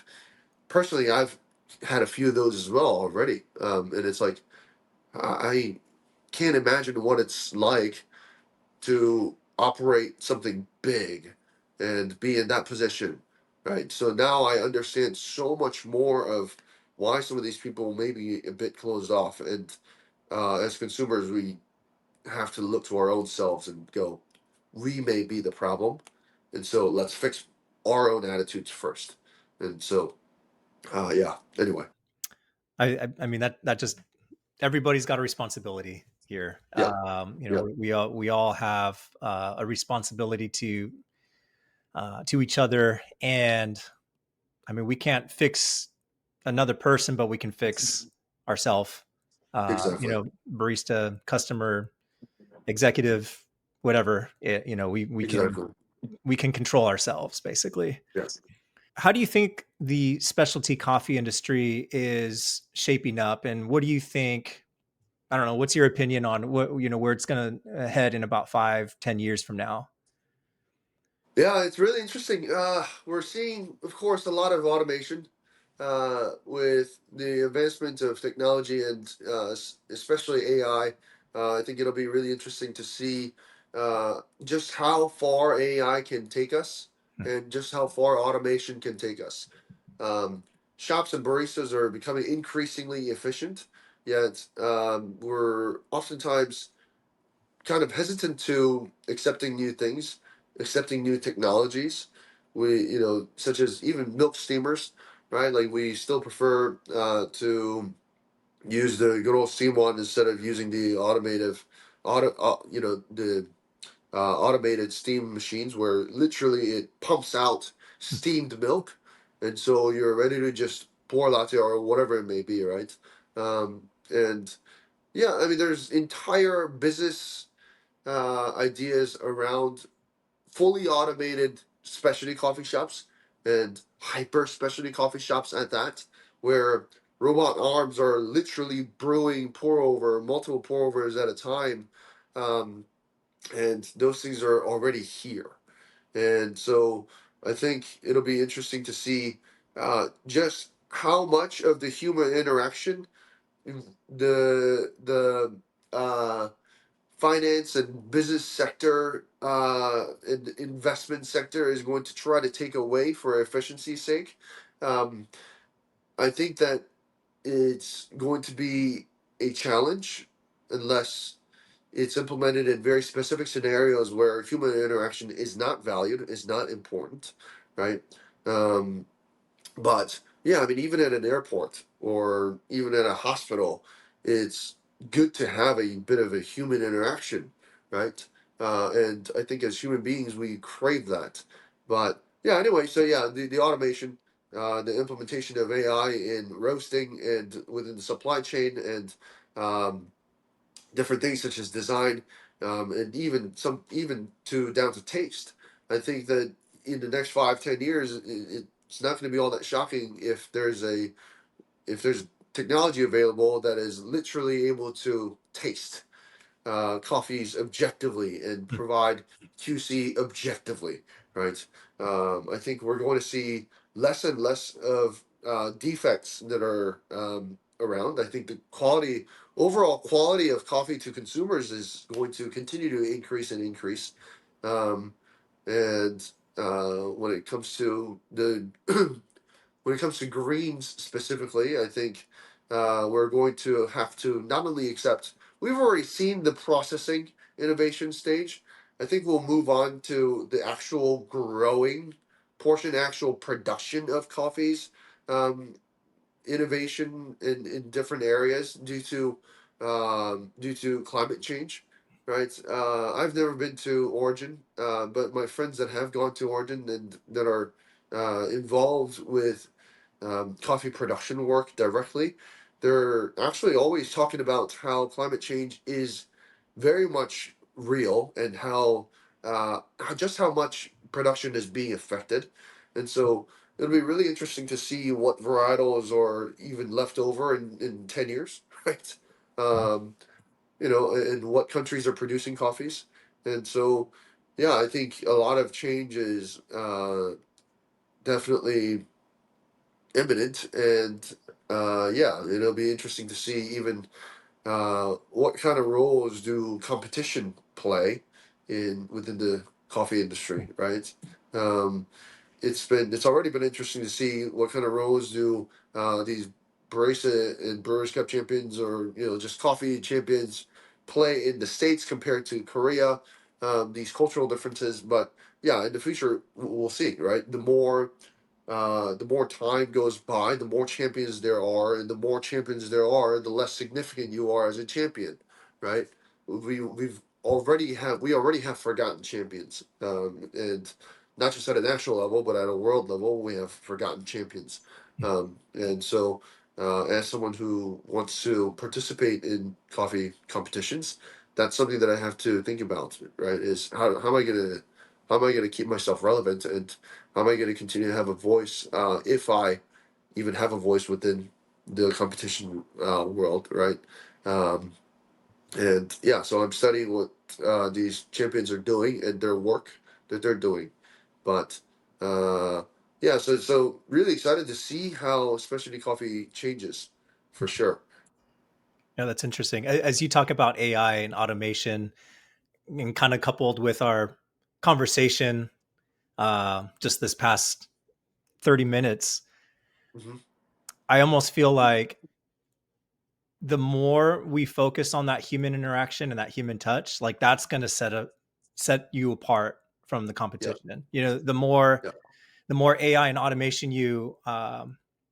Speaker 1: personally, I've had a few of those as well already, and it's like I can't imagine what it's like to operate something big and be in that position, right? So now I understand so much more of why some of these people may be a bit closed off, and as consumers, we have to look to our own selves and go, we may be the problem, and so let's fix our own attitudes first. And so, yeah. Anyway,
Speaker 2: I mean that just everybody's got a responsibility here.
Speaker 1: yeah, yeah,
Speaker 2: We all have a responsibility to each other, and I mean we can't fix another person, but we can fix ourselves.
Speaker 1: exactly,
Speaker 2: Barista, customer, executive, whatever. We
Speaker 1: exactly.
Speaker 2: we can control ourselves basically.
Speaker 1: Yes.
Speaker 2: How do you think the specialty coffee industry is shaping up, and what do you think? I don't know. What's your opinion on where it's going to head in about 5, 10 years from now?
Speaker 1: Yeah, it's really interesting. We're seeing, of course, a lot of automation with the advancement of technology, and especially AI. I think it'll be really interesting to see just how far AI can take us, and just how far automation can take us. Um, Shops and baristas are becoming increasingly efficient, yet we're oftentimes kind of hesitant to accepting new things, accepting new technologies. Such as even milk steamers, right? Like, we still prefer to use the good old steam one instead of using the automated steam machines, where literally it pumps out steamed milk, and so you're ready to just pour a latte or whatever it may be, right? And yeah, I mean, there's entire business ideas around fully automated specialty coffee shops, and hyper specialty coffee shops at that, where robot arms are literally brewing pour over, multiple pour overs at a time. Um, and those things are already here. And so I think it'll be interesting to see just how much of the human interaction the finance and business sector and investment sector is going to try to take away for efficiency's sake. Um, I think that it's going to be a challenge unless it's implemented in very specific scenarios where human interaction is not valued, is not important, right? Um, but yeah, I mean, even at an airport or even at a hospital, it's good to have a bit of a human interaction, right? And I think as human beings, we crave that. But yeah, anyway, so yeah, the automation, the implementation of AI in roasting and within the supply chain, and um, different things such as design, and even to down to taste. I think that in the next 5, 10 years, it's not going to be all that shocking if there's technology available that is literally able to taste coffees objectively and provide QC objectively, right? I think we're going to see less and less of defects that are around. I think the quality, overall quality of coffee to consumers is going to continue to increase and increase. Um, and when it comes to the when it comes to greens specifically, I think we're going to have to not only accept, we've already seen the processing innovation stage. I think we'll move on to the actual growing portion, actual production of coffees. Um, Innovation in different areas due to climate change, right? I've never been to Oregon, but my friends that have gone to Oregon and that are involved with coffee production work directly, they're actually always talking about how climate change is very much real and just how much production is being affected, and so it'll be really interesting to see what varietals are even left over in 10 years, right? Um, and what countries are producing coffees. And so, yeah, I think a lot of change is definitely imminent. And yeah, it'll be interesting to see even what kind of roles do competition play in within the coffee industry, right? Um, it's already been interesting to see what kind of roles do these barista and Brewers Cup champions, or just coffee champions, play in the states compared to Korea. These cultural differences, but yeah, in the future we'll see. Right, the more time goes by, the more champions there are, and the more champions there are, the less significant you are as a champion. Right, we already have forgotten champions, and not just at a national level, but at a world level, we have forgotten champions. And so, as someone who wants to participate in coffee competitions, that's something that I have to think about. Right? Is how am I gonna keep myself relevant, and how am I gonna continue to have a voice, if I even have a voice within the competition world, right? Um, and yeah, so I'm studying what these champions are doing and their work that they're doing. But uh, yeah, so really excited to see how specialty coffee changes, for sure.
Speaker 2: Yeah, that's interesting. As you talk about AI and automation, and kind of coupled with our conversation just this past 30 minutes,
Speaker 1: Hmm.
Speaker 2: I almost feel like the more we focus on that human interaction and that human touch, like that's going to set you apart from the
Speaker 1: Yeah,
Speaker 2: competition. You know, the
Speaker 1: yeah,
Speaker 2: more AI and automation you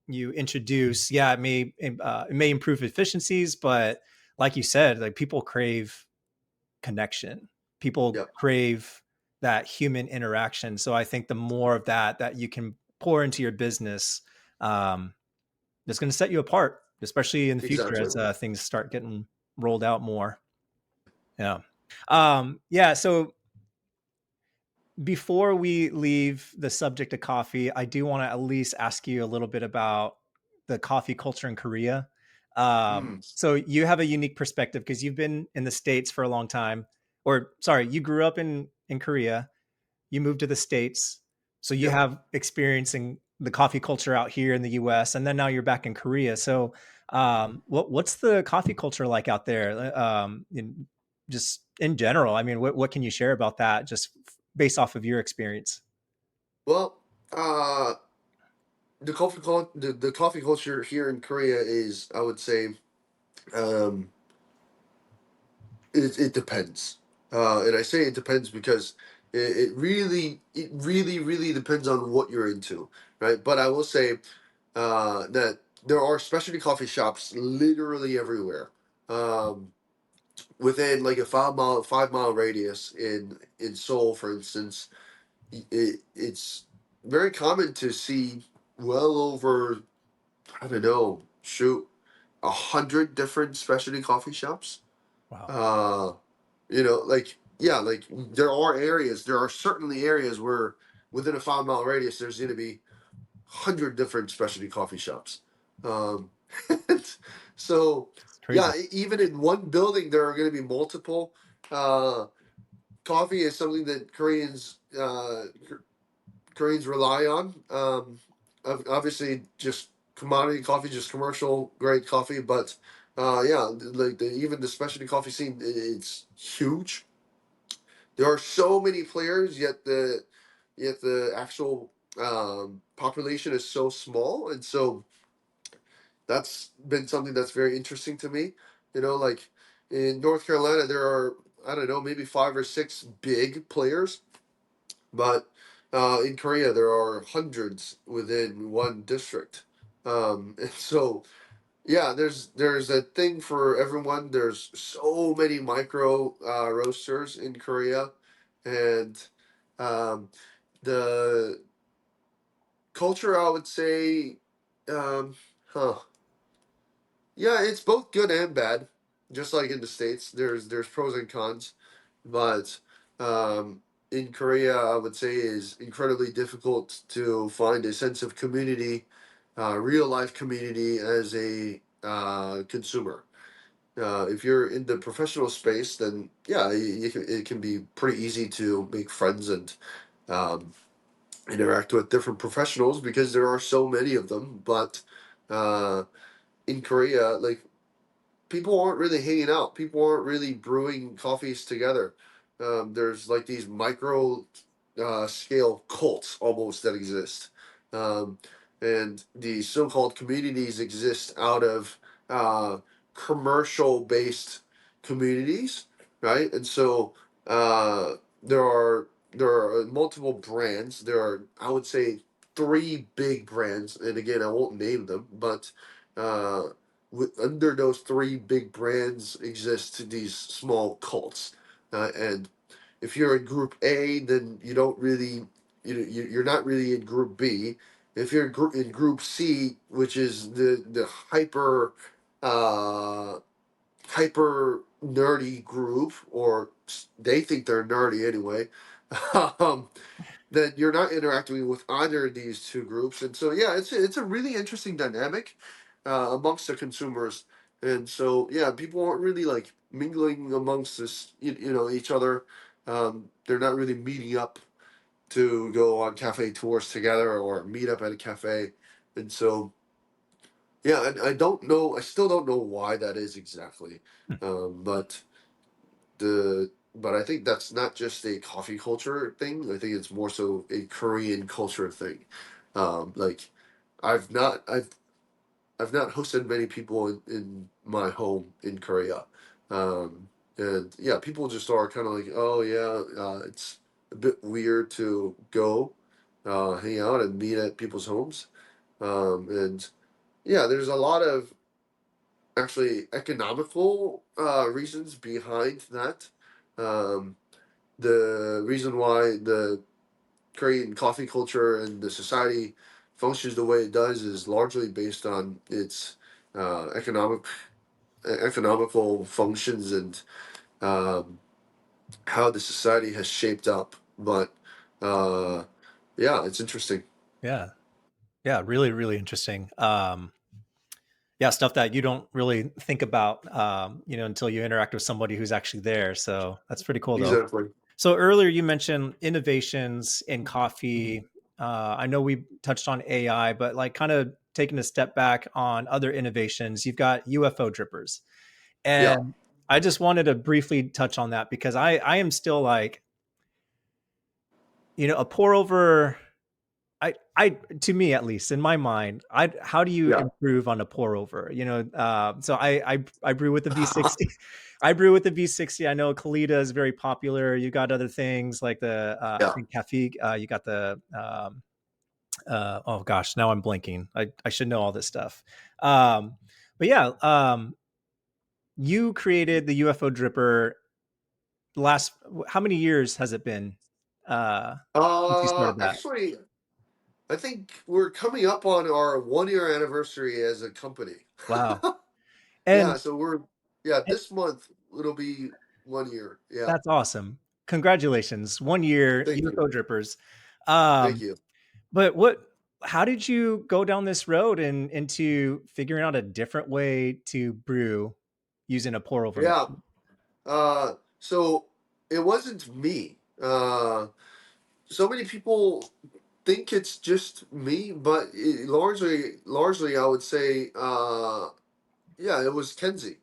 Speaker 2: introduce, yeah, it may improve efficiencies, but like you said, like people crave connection. People
Speaker 1: yeah,
Speaker 2: crave that human interaction. So I think the more of that you can pour into your business, um, it's going to set you apart, especially in the future
Speaker 1: exactly.
Speaker 2: as things start getting rolled out more. Yeah. Yeah. So before we leave the subject of coffee, I do want to at least ask you a little bit about the coffee culture in Korea.
Speaker 1: Mm,
Speaker 2: So you have a unique perspective because you've been in the States for a long time, or sorry, you grew up in Korea, you moved to the States, so you
Speaker 1: yeah.
Speaker 2: have experiencing the coffee culture out here in the US, and then now you're back in Korea. So what's the coffee culture like out there? Just in general, I mean, what can you share about that just based off of your experience?
Speaker 1: Well, uh, the coffee culture here in Korea is, I would say, um, it depends. And I say it depends because it really, really depends on what you're into, right? But I will say that there are specialty coffee shops literally everywhere. Um, Within like a 5 mile radius in Seoul, for instance, it's very common to see well over, I don't know, shoot, 100 different specialty coffee shops.
Speaker 2: Wow.
Speaker 1: uh like, yeah, like there are certainly areas where within a 5 mile radius there's going to be 100 different specialty coffee shops. um so
Speaker 2: It's
Speaker 1: yeah,
Speaker 2: crazy.
Speaker 1: even in one building there are going to be multiple. uh Coffee is something that Koreans rely on. Obviously just commodity coffee, just commercial grade coffee. But yeah, like even the specialty coffee scene, it's huge. There are so many players, yet the actual population is so small, and so that's been something that's very interesting to me. Like in North Carolina, there are, I don't know, maybe 5 or 6 big players, but in Korea there are hundreds within one district. And so yeah, there's a thing for everyone. There's so many micro roasters in Korea, and um, the culture, I would say, um, huh. Yeah, it's both good and bad. Just like in the States, there's pros and cons, but um, in Korea, I would say is incredibly difficult to find a sense of community, real life community as a consumer. If you're in the professional space, then yeah, it can be pretty easy to make friends and um, interact with different professionals because there are so many of them. But uh, in Korea, like people aren't really hanging out. People aren't really brewing coffees together. There's like these micro scale cults almost that exist. Um, and the so called communities exist out of commercial based communities, right? And so there are multiple brands. There are, I would say, 3 big brands, and again, I won't name them, but under those 3 big brands exist these small cults, and if you're in Group A, then you don't really you're not really in Group B. If you're in Group C, which is the uh, hyper nerdy group, or they think they're nerdy anyway. um, that you're not interacting with either of these 2 groups, and so yeah, it's a really interesting dynamic amongst the consumers, and so yeah, people aren't really like mingling amongst this, each other. They're not really meeting up to go on cafe tours together or meet up at a cafe, and so yeah, I don't know. I still don't know why that is exactly, but but I think that's not just a coffee culture thing. I think it's more so a Korean culture thing. Like I've not I've I've not hosted many people in my home in Korea. And yeah, people just are kind of like, oh yeah, it's a bit weird to go hang out and meet at people's homes. And yeah, there's a lot of actually economical reasons behind that. Um, the reason why the Korean coffee culture and the society functions the way it does is largely based on its economical functions and um, how the society has shaped up. But uh, yeah, it's interesting.
Speaker 2: Yeah. Yeah, really, really interesting. Yeah, stuff that you don't really think about, until you interact with somebody who's actually there. So that's pretty cool, though.
Speaker 1: Exactly.
Speaker 2: So earlier you mentioned innovations in coffee. I know we touched on AI, but like kind of taking a step back on other innovations, you've got UFO drippers,
Speaker 1: Yeah.
Speaker 2: and I just wanted to briefly touch on that because I am still like, a pour over. I to me at least in my mind, I how do you
Speaker 1: Yeah.
Speaker 2: improve on a pour over? So I brew with the V60. I brew with the V60. I know Kalita is very popular. You got other things like the I
Speaker 1: Yeah.
Speaker 2: think Cafe. You got the oh gosh, now I'm blanking. I should know all this stuff. Um, but yeah, you created the UFO Dripper. Last how many years has it been since you started that?
Speaker 1: Actually, I think we're coming up on our 1 year anniversary as a company.
Speaker 2: Wow.
Speaker 1: Yeah,
Speaker 2: And
Speaker 1: so yeah, this month it'll be 1 year. Yeah.
Speaker 2: that's awesome. Congratulations. 1 year
Speaker 1: Thank you.
Speaker 2: UFO Drippers.
Speaker 1: Thank
Speaker 2: Um,
Speaker 1: you.
Speaker 2: but how did you go down this road and into figuring out a different way to brew using a pour over
Speaker 1: Yeah.
Speaker 2: machine?
Speaker 1: So it wasn't me. So many people think it's just me, but largely, I would say, yeah, it was Kenzie.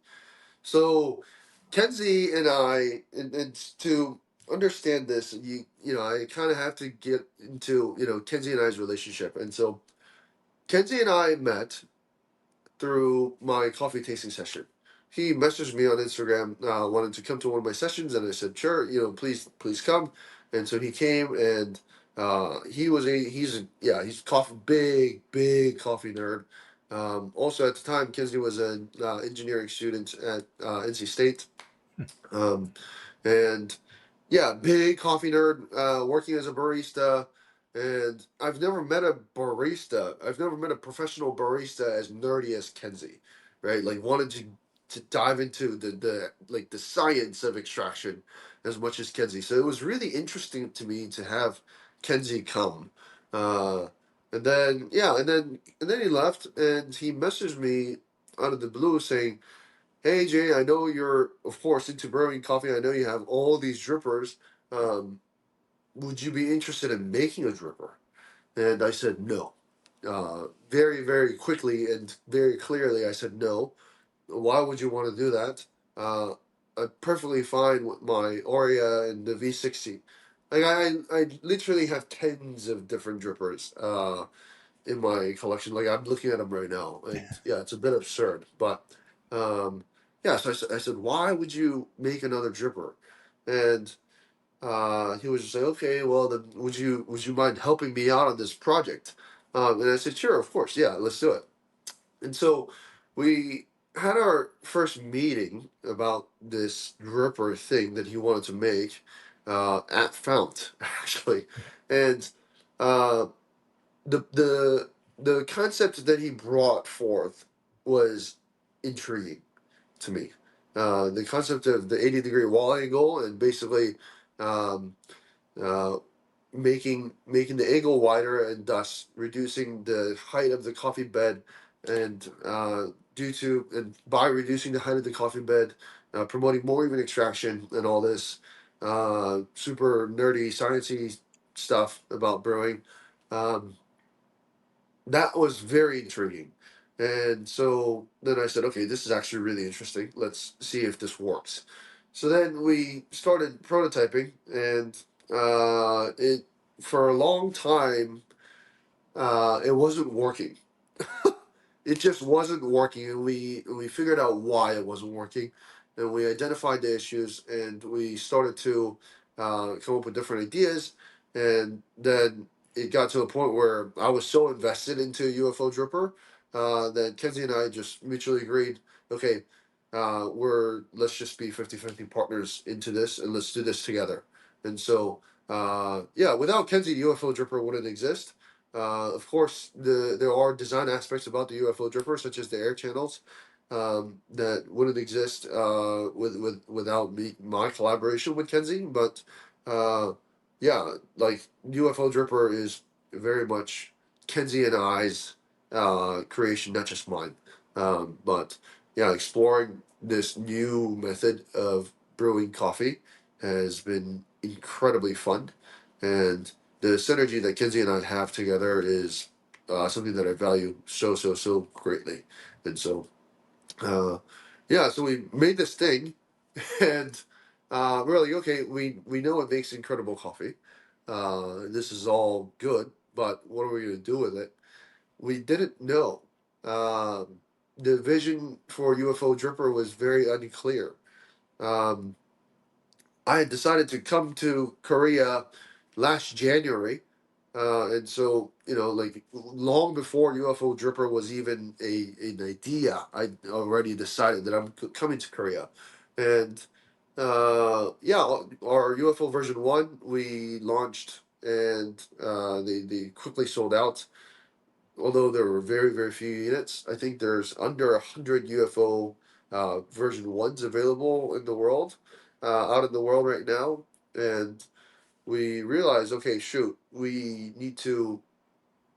Speaker 1: So Kenzie and I, and to understand this, I kind of have to get into Kenzie and I's relationship, and so Kenzie and I met through my coffee tasting session. He messaged me on Instagram, wanted to come to one of my sessions, and I said, "Sure, please come." And so he came, and he's coffee big coffee nerd. Also at the time, Kenzie was an engineering student at NC State, um, and yeah, big coffee nerd, working as a barista. And I've never met a barista. I've never met a professional barista as nerdy as Kenzie, right? Like wanted to dive into the science of extraction as much as Kenzie. So it was really interesting to me to have Kenzie come. Uh, and then he left, and he messaged me out of the blue saying, "Hey Jay, I know you're of course into brewing coffee. I know you have all these drippers. Um, would you be interested in making a dripper?" And I said no. Very, very quickly and very clearly, I said no. Why would you want to do that? Uh, I'm perfectly fine with my Aurea and the V60. Like I literally have tens of different drippers. In my collection. Like I'm looking at them right now, and yeah, it's a bit absurd. But um, yeah, so I said, why would you make another dripper? And he was just like, okay, well then, would you mind helping me out on this project? And I said, sure, of course, yeah, let's do it. And so we had our first meeting about this dripper thing that he wanted to make at Fount, actually, and. Uh, the concept that he brought forth was intriguing to me. The concept of the 80-degree wall angle and basically um, uh, making the angle wider and thus reducing the height of the coffee bed, and by reducing the height of the coffee bed, promoting more even extraction and all this super nerdy sciencey stuff about brewing. Um, that was very intriguing. And so then I said, okay, this is actually really interesting. Let's see if this works. So then we started prototyping, and it for a long time it wasn't working. It just wasn't working, and we figured out why it wasn't working, and we identified the issues, and we started to come up with different ideas, and then it got to a point where I was so invested into UFO Dripper that Kenzie and I just mutually agreed, okay, let's just be 50-50 partners into this, and let's do this together. And so yeah, without Kenzie, UFO Dripper wouldn't exist. Of course, there are design aspects about the UFO Dripper, such as the air channels, that wouldn't exist without my collaboration with Kenzie. But uh, yeah, like UFO Dripper is very much Kenzie and I's creation, not just mine. But yeah, exploring this new method of brewing coffee has been incredibly fun, and the synergy that Kenzie and I have together is something that I value so greatly. And so, uh, yeah, so we made this thing, and we're like, okay, we know it makes incredible coffee. This is all good, but what are we going to do with it? We didn't know. Um, the vision for UFO Dripper was very unclear. Um, I had decided to come to Korea last January, and so like long before UFO Dripper was even an idea, I already decided that I'm coming to Korea, and yeah, our UFO version 1 we launched, and they quickly sold out. Although there were very few units, I think there's under 100 UFO version 1s available in the world, out in the world right now, and we realized, okay, shoot, we need to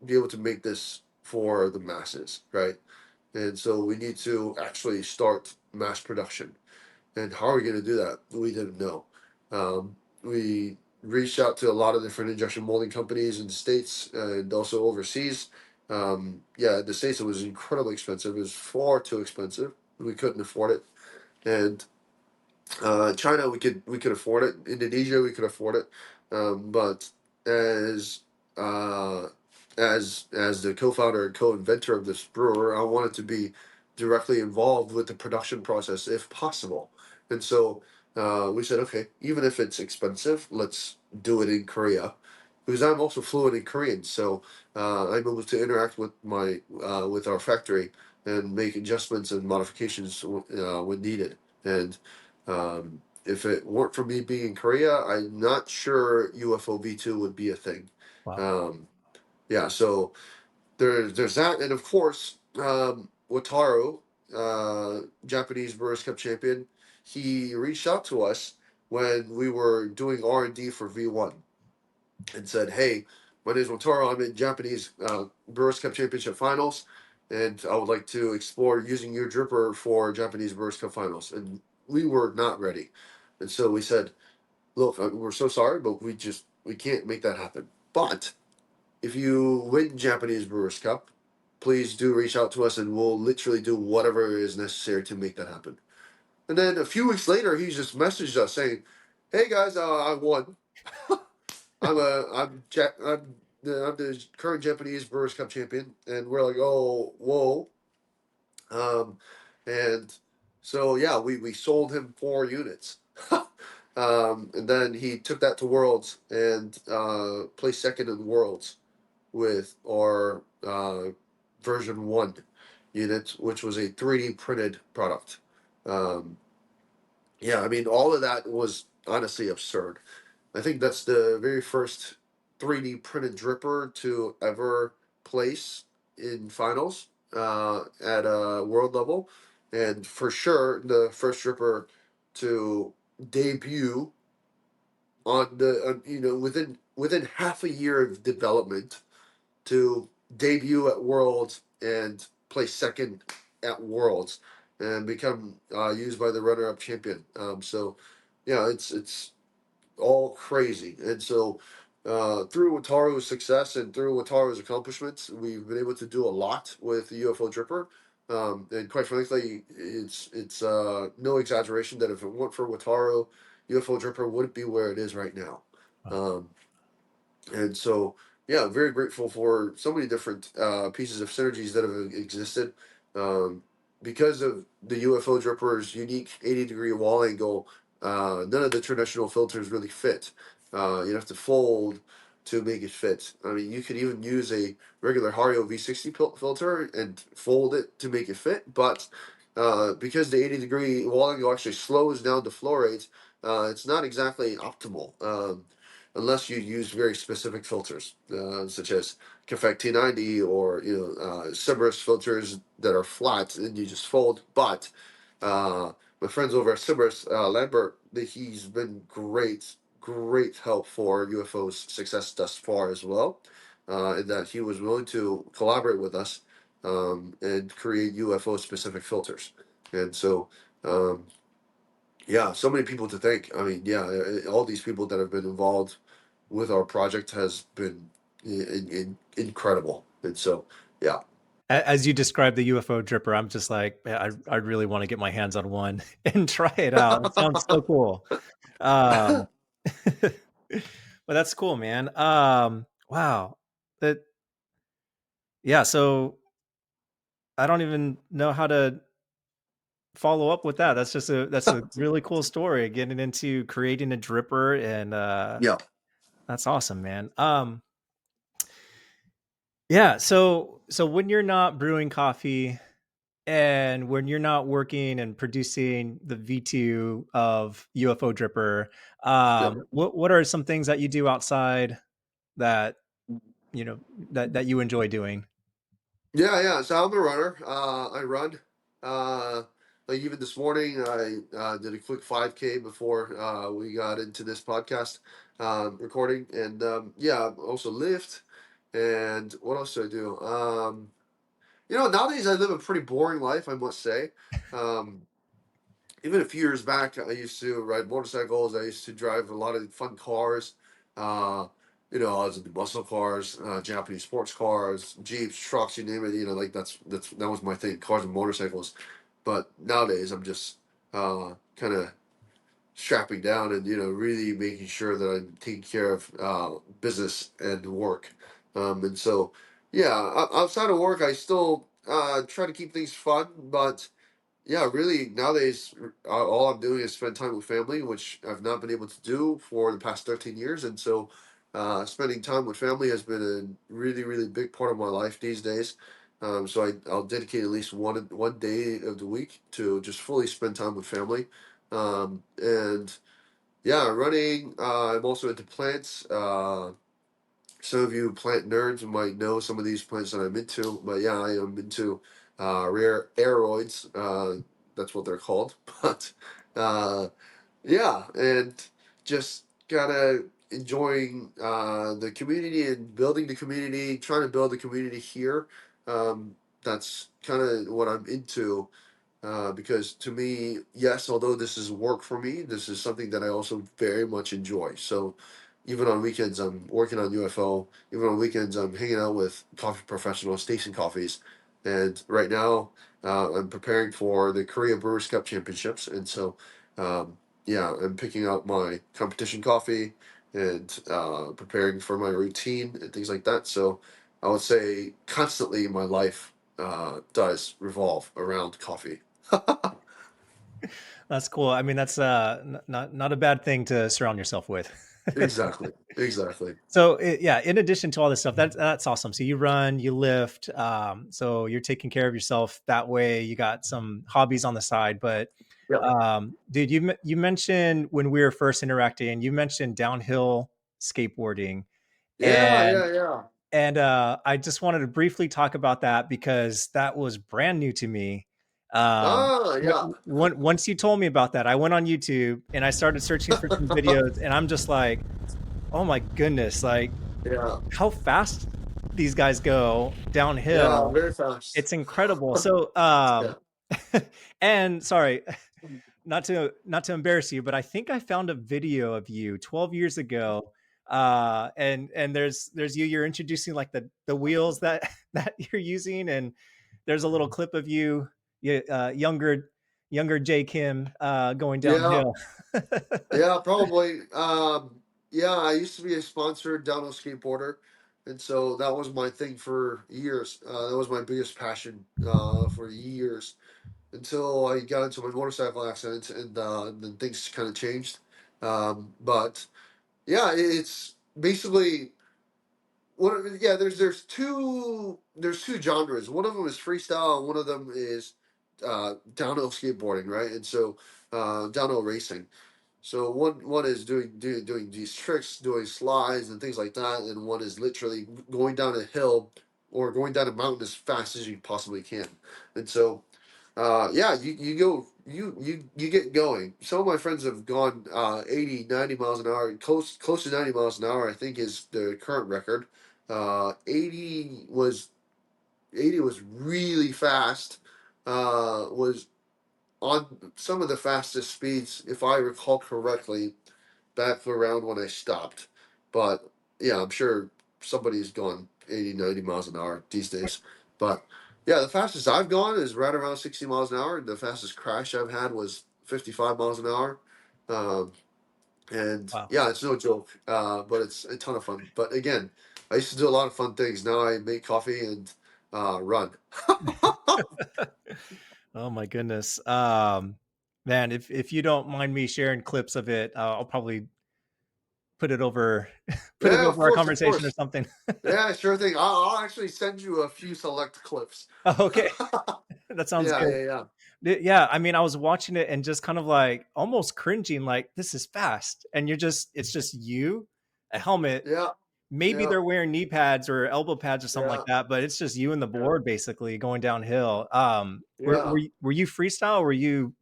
Speaker 1: be able to make this for the masses, right? And so we need to actually start mass production. And how are we going to do that? We didn't know. We reached out to a lot of different injection molding companies in the states and also overseas. Yeah, in the states it was incredibly expensive. It was far too expensive. We couldn't afford it, and China, we could afford it. Indonesia, we could afford it. But as uh, as the co-founder and co-inventor of this brewer, I wanted to be directly involved with the production process if possible. And so we said, okay, even if it's expensive, let's do it in Korea, because I'm also fluent in Korean. So I'm able to interact with my with our factory and make adjustments and modifications when needed. And if it weren't for me being in Korea, I'm not sure UFO V2 would be a thing.
Speaker 2: Wow.
Speaker 1: Um, yeah, so there's that, and of course, Wataru, Japanese Brewers Cup champion, he reached out to us when we were doing R&D for V1 and said, "Hey, my name is Wataru. I'm in Japanese Brewers Cup Championship finals, and I would like to explore using your dripper for Japanese Brewers Cup finals." And we were not ready, and so we said, "Look, we're so sorry, but we can't make that happen. But if you win Japanese Brewers Cup, please do reach out to us, and we'll literally do whatever is necessary to make that happen." And then a few weeks later, he just messaged us saying, "Hey guys, I won. I'm the current Japanese Brewers Cup champion," and we're like, "Oh, whoa!" Um, and so yeah, we sold him 4 units. And then he took that to Worlds and placed second in Worlds with our version 1 unit, which was a 3D printed product. Um, yeah, I mean, all of that was honestly absurd. I think that's the very first 3D printed dripper to ever place in finals at a world level, and for sure the first dripper to debut on the within half a year of development to debut at Worlds and place second at Worlds and become used by the runner-up champion. So yeah, it's all crazy. And so, through Wataru's success and through Wataru's accomplishments, we've been able to do a lot with the UFO Dripper. And quite frankly, it's no exaggeration that if it weren't for Wataru, UFO Dripper wouldn't be where it is right now.
Speaker 2: Wow.
Speaker 1: Um, and so, yeah, very grateful for so many different pieces of synergies that have existed. Um, because of the UFO Dripper's unique 80-degree wall angle, none of the traditional filters really fit. You have to fold to make it fit. I mean, you could even use a regular Hario V60 filter and fold it to make it fit, but because the 80-degree wall angle actually slows down the flow rate, it's not exactly optimal. Unless you use very specific filters, such as Cafec T90 or Cerberus filters that are flat and you just fold. But my friends over at Cerberus, Lambert, he's been great help for UFO's success thus far as well, in that he was willing to collaborate with us and create UFO specific filters. And so um, yeah, so many people to thank. I mean, yeah, all these people that have been involved with our project has been incredible. And so, yeah.
Speaker 2: As you describe the UFO dripper, I'm just like, "Man, I really want to get my hands on one and try it out. It sounds so cool." Um, but that's cool, man. Wow. That Yeah, so I don't even know how to follow up with that. That's a really cool story, getting into creating a dripper and
Speaker 1: Yeah.
Speaker 2: that's awesome, man. Yeah, so when you're not brewing coffee and when you're not working and producing the V2 of UFO Dripper,
Speaker 1: Yeah.
Speaker 2: what are some things that you do outside that, you know, that you enjoy doing?
Speaker 1: Yeah, yeah. So I'm a runner. I run. Uh, like even this morning, I did a quick 5K before we got into this podcast recording, and yeah, I also lift. And what else do I do? Nowadays I live a pretty boring life, I must say. Um, Even a few years back, I used to ride motorcycles. I used to drive a lot of fun cars. Uh, I was into muscle cars, Japanese sports cars, Jeeps, trucks, you name it. Like that was my thing, cars and motorcycles. But nowadays, I'm just kind of strapping down and really making sure that I'm taking care of business and work. And so, yeah, outside of work, I still try to keep things fun, but yeah, really nowadays, all I'm doing is spend time with family, which I've not been able to do for the past 13 years. And so, spending time with family has been a really, really big part of my life these days. So I'll dedicate at least one day of the week to just fully spend time with family. And yeah, running. I'm also into plants. Some of you plant nerds might know some of these plants that I'm into, but yeah, I am into rare aeroids. That's what they're called. But uh, yeah, and just gotta enjoying the community and building the community, trying to build the community here. That's kind of what I'm into because to me, yes, although this is work for me, this is something that I also very much enjoy. So even on weekends, I'm working on UFO. Even on weekends, I'm hanging out with coffee professionals, Station Coffees. And right now, I'm preparing for the Korea Brewers Cup Championships. And so, yeah, I'm picking out my competition coffee and preparing for my routine and things like that. So I would say constantly my life does revolve around coffee.
Speaker 2: That's cool. I mean, that's not a bad thing to surround yourself with.
Speaker 1: Exactly. Exactly.
Speaker 2: So yeah, in addition to all this stuff, that's awesome. So you run, you lift, so you're taking care of yourself that way. You got some hobbies on the side, but
Speaker 1: Yeah.
Speaker 2: dude, you mentioned when we were first interacting, you mentioned downhill skateboarding,
Speaker 1: Yeah.
Speaker 2: and
Speaker 1: Yeah. Yeah.
Speaker 2: I just wanted to briefly talk about that because that was brand new to me.
Speaker 1: Ah. Yeah.
Speaker 2: Once you told me about that, I went on YouTube and I started searching for some videos, and I'm just like, oh my goodness, like
Speaker 1: Yeah.
Speaker 2: how fast these guys go
Speaker 1: Yeah.
Speaker 2: downhill.
Speaker 1: Very fast.
Speaker 2: It's incredible. So,
Speaker 1: Yeah.
Speaker 2: and sorry, not to embarrass you, but I think I found a video of you 12 years ago. And there's you're introducing like the wheels that that you're using, and there's a little clip of you, younger J Kim going
Speaker 1: Yeah.
Speaker 2: downhill.
Speaker 1: Yeah. Probably. Yeah. I used to be a sponsored downhill skateboarder. And so that was my thing for years. That was my biggest passion for years until I got into my motorcycle accident and then things kind of changed. But yeah, it's basically yeah, there's two genres. One of them is freestyle, and one of them is downhill skateboarding, right? And so downhill racing. So one is doing these tricks, doing slides and things like that, and one is literally going down a hill or going down a mountain as fast as you possibly can. And so yeah, you go you get going. Some of my friends have gone 80, 90 miles an hour. Close to 90 miles an hour, I think, is the current record. 80 was really fast. Was on some of the fastest speeds, if I recall correctly, back around when I stopped. But yeah, I'm sure somebody's gone 80, 90 miles an hour these days. But yeah, the fastest I've gone is right around 60 miles an hour. The fastest crash I've had was 55 miles an hour. Um, and
Speaker 2: Wow.
Speaker 1: yeah, it's no joke, but it's a ton of fun. But again, I used to do a lot of fun things. Now I make coffee and run.
Speaker 2: Oh my goodness. Man, if you don't mind me sharing clips of it, I'll probably put it over put it
Speaker 1: Yeah, of
Speaker 2: over our
Speaker 1: course, of
Speaker 2: conversation or
Speaker 1: course.
Speaker 2: something.
Speaker 1: Yeah, sure thing. I'll actually send you a few select clips.
Speaker 2: Oh, okay. That sounds
Speaker 1: Yeah,
Speaker 2: good.
Speaker 1: yeah, yeah.
Speaker 2: Yeah, I mean, I was watching it and just kind of like almost cringing, like this is fast, and it's just you, a helmet.
Speaker 1: Yeah,
Speaker 2: Maybe
Speaker 1: yeah,
Speaker 2: they're wearing knee pads or elbow pads or something like
Speaker 1: yeah,
Speaker 2: that, but it's just you and the
Speaker 1: yeah,
Speaker 2: board basically going downhill.
Speaker 1: yeah.
Speaker 2: Were you freestyle? Or were you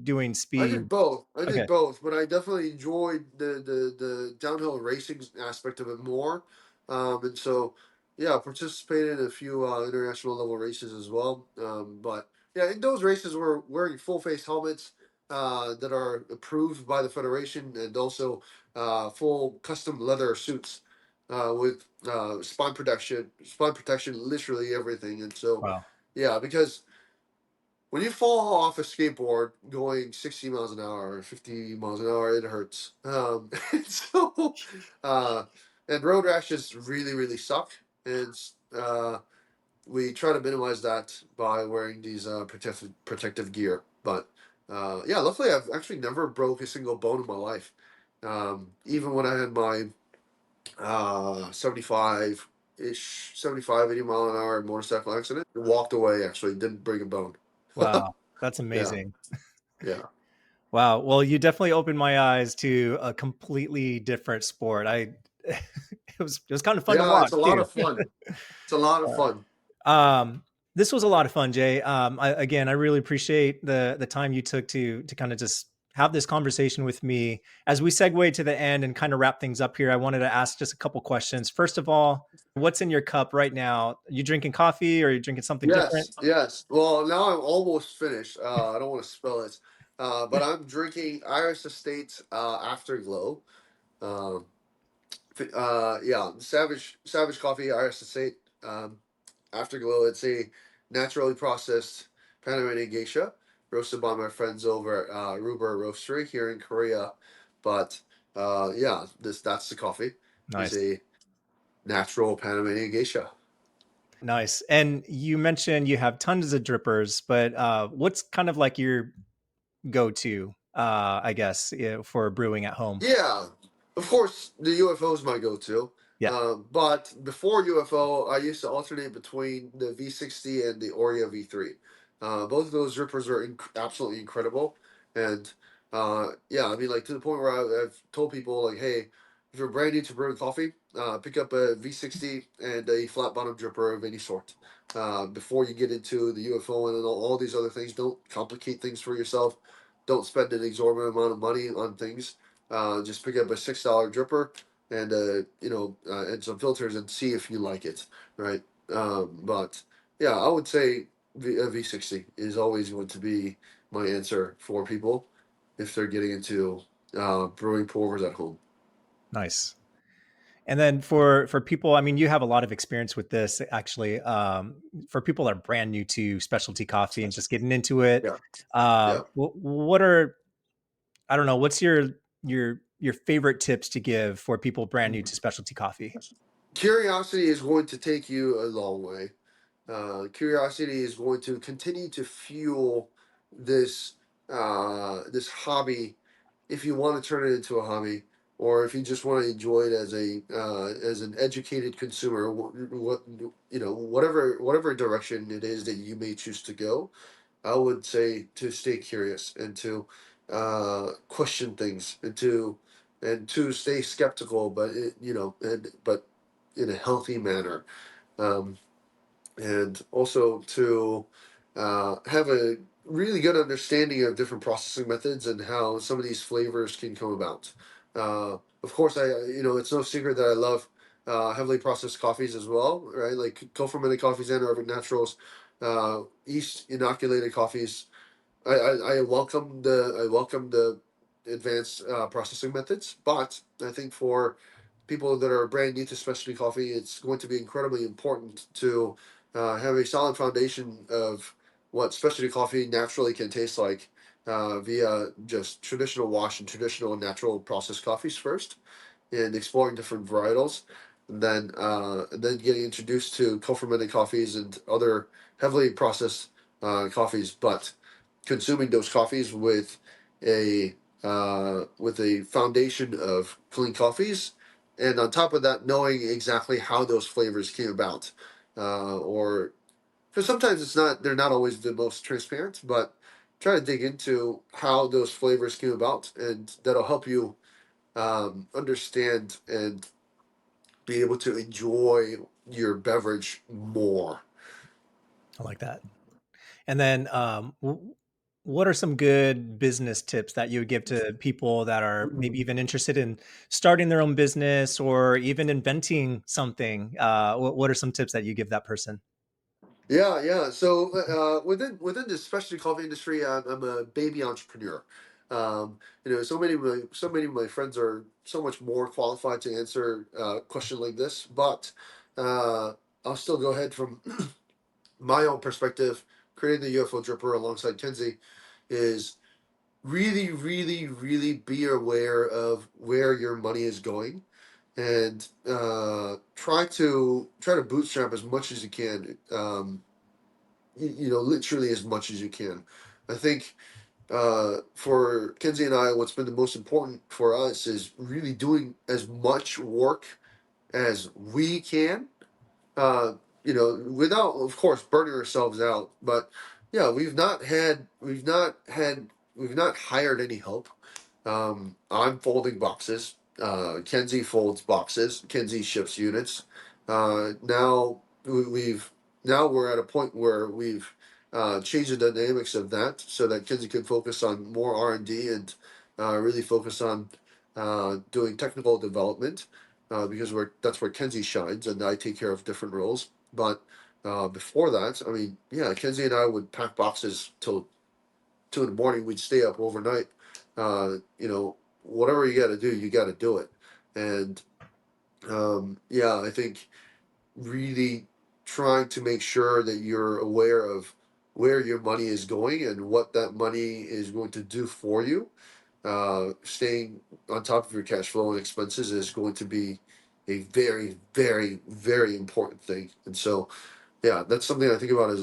Speaker 2: doing
Speaker 1: I
Speaker 2: speed?
Speaker 1: did both. I
Speaker 2: Okay.
Speaker 1: did both, but I definitely enjoyed the downhill racing aspect of it more. And so, yeah, participated in a few international level races as well. But yeah, in those races, we're wearing full face helmets. that are approved by the federation, and also full custom leather suits with spine protection, literally everything. And so,
Speaker 2: Wow.
Speaker 1: yeah, because when you fall off a skateboard going 60 miles an hour or 50 miles an hour, it hurts. And so, uh, and road rashes really, really suck. And we try to minimize that by wearing these protective gear. But yeah, luckily I've actually never broke a single bone in my life. Even when I had my 75 ish, 75, 80 mile an hour motorcycle accident, walked away actually, didn't break a bone.
Speaker 2: Wow. That's
Speaker 1: Yeah,
Speaker 2: amazing.
Speaker 1: yeah.
Speaker 2: Wow. Well, you definitely opened my eyes to a completely different sport. It was kind of fun to
Speaker 1: Yeah, it's
Speaker 2: watch
Speaker 1: a lot
Speaker 2: too.
Speaker 1: of fun. It's a lot of fun.
Speaker 2: Um, this was a lot of fun, Jay. Again, I really appreciate the time you took to kind of just have this conversation with me. As we segue to the end and kind of wrap things up here, I wanted to ask just a couple questions. First of all, what's in your cup right now? Are you drinking coffee or are you drinking something different?
Speaker 1: Yes, yes. Well, now I'm almost finished. I don't want to spill it, but I'm drinking Iris Estates Afterglow. Um, yeah, Savage Coffee Iris Estate Afterglow. It's a naturally processed Panamanian geisha roasted by my friends over at Ruber Roastery here in Korea. But yeah, that's the coffee. Is
Speaker 2: Nice.
Speaker 1: a natural Panamanian geisha.
Speaker 2: Nice. And you mentioned you have tons of drippers, but what's kind of like your go-to, I guess, for brewing at home?
Speaker 1: Yeah, of course, the UFO is my go-to.
Speaker 2: Yeah,
Speaker 1: But before UFO, I used to alternate between the V60 and the Oreo V3. Both of those drippers are absolutely incredible, and yeah, I mean, like to the point where I've told people like, hey, if you're brand new to brewing coffee, pick up a V60 and a flat bottom dripper of any sort. Before you get into the UFO and all these other things, don't complicate things for yourself. Don't spend an exorbitant amount of money on things. Just pick up a $6 dripper and and some filters and see if you like it, right? But yeah, I would say a V60 is always going to be my answer for people if they're getting into brewing pour overs at home.
Speaker 2: nice. And then for people, I mean, you have a lot of experience with this actually. For people that are brand new to specialty coffee and just getting into it,
Speaker 1: Yeah, yeah.
Speaker 2: what are I don't know, what's your favorite tips to give for people brand new to specialty coffee?
Speaker 1: Curiosity is going to take you a long way. Curiosity is going to continue to fuel this this hobby if you want to turn it into a hobby, or if you just want to enjoy it as an educated consumer. What whatever direction it is that you may choose to go, I would say to stay curious and to question things and to stay skeptical, but but in a healthy manner. Um, and also to have a really good understanding of different processing methods and how some of these flavors can come about. Of course, it's no secret that I love heavily processed coffees as well, right? Like co-fermented coffees and urban naturals, yeast inoculated coffees. I welcome the advanced processing methods, but I think for people that are brand new to specialty coffee, it's going to be incredibly important to have a solid foundation of what specialty coffee naturally can taste like via just traditional wash and traditional natural processed coffees first, and exploring different varietals, and then getting introduced to co-fermented coffees and other heavily processed coffees, but consuming those coffees with a foundation of clean coffees, and on top of that, knowing exactly how those flavors came about, or because sometimes they're not always the most transparent, but try to dig into how those flavors came about, and that'll help you understand and be able to enjoy your beverage more.
Speaker 2: I like that. And then, what are some good business tips that you would give to people that are maybe even interested in starting their own business or even inventing something? What are some tips that you give that person?
Speaker 1: Yeah, yeah. So within the specialty coffee industry, I'm a baby entrepreneur. So many of my friends are so much more qualified to answer a question like this, but uh, I'll still go ahead from my own perspective. Creating the UFO Dripper alongside Kenzie is really, really, really be aware of where your money is going, and try to bootstrap as much as you can. Literally as much as you can. I think for Kenzie and I, what's been the most important for us is really doing as much work as we can. Without, of course, burning ourselves out. But yeah, we've not hired any help. I'm folding boxes. Kenzie folds boxes. Kenzie ships units. Now we've now we're at a point where we've changed the dynamics of that so that Kenzie can focus on more R&D and really focus on doing technical development because that's where Kenzie shines and I take care of different roles. But before that, I mean, yeah, Kenzie and I would pack boxes till 2 in the morning. We'd stay up overnight. Whatever you got to do, you got to do it. And yeah, I think really trying to make sure that you're aware of where your money is going and what that money is going to do for you. Staying on top of your cash flow and expenses is going to be a very, very, very important thing. And so, yeah, that's something I think about as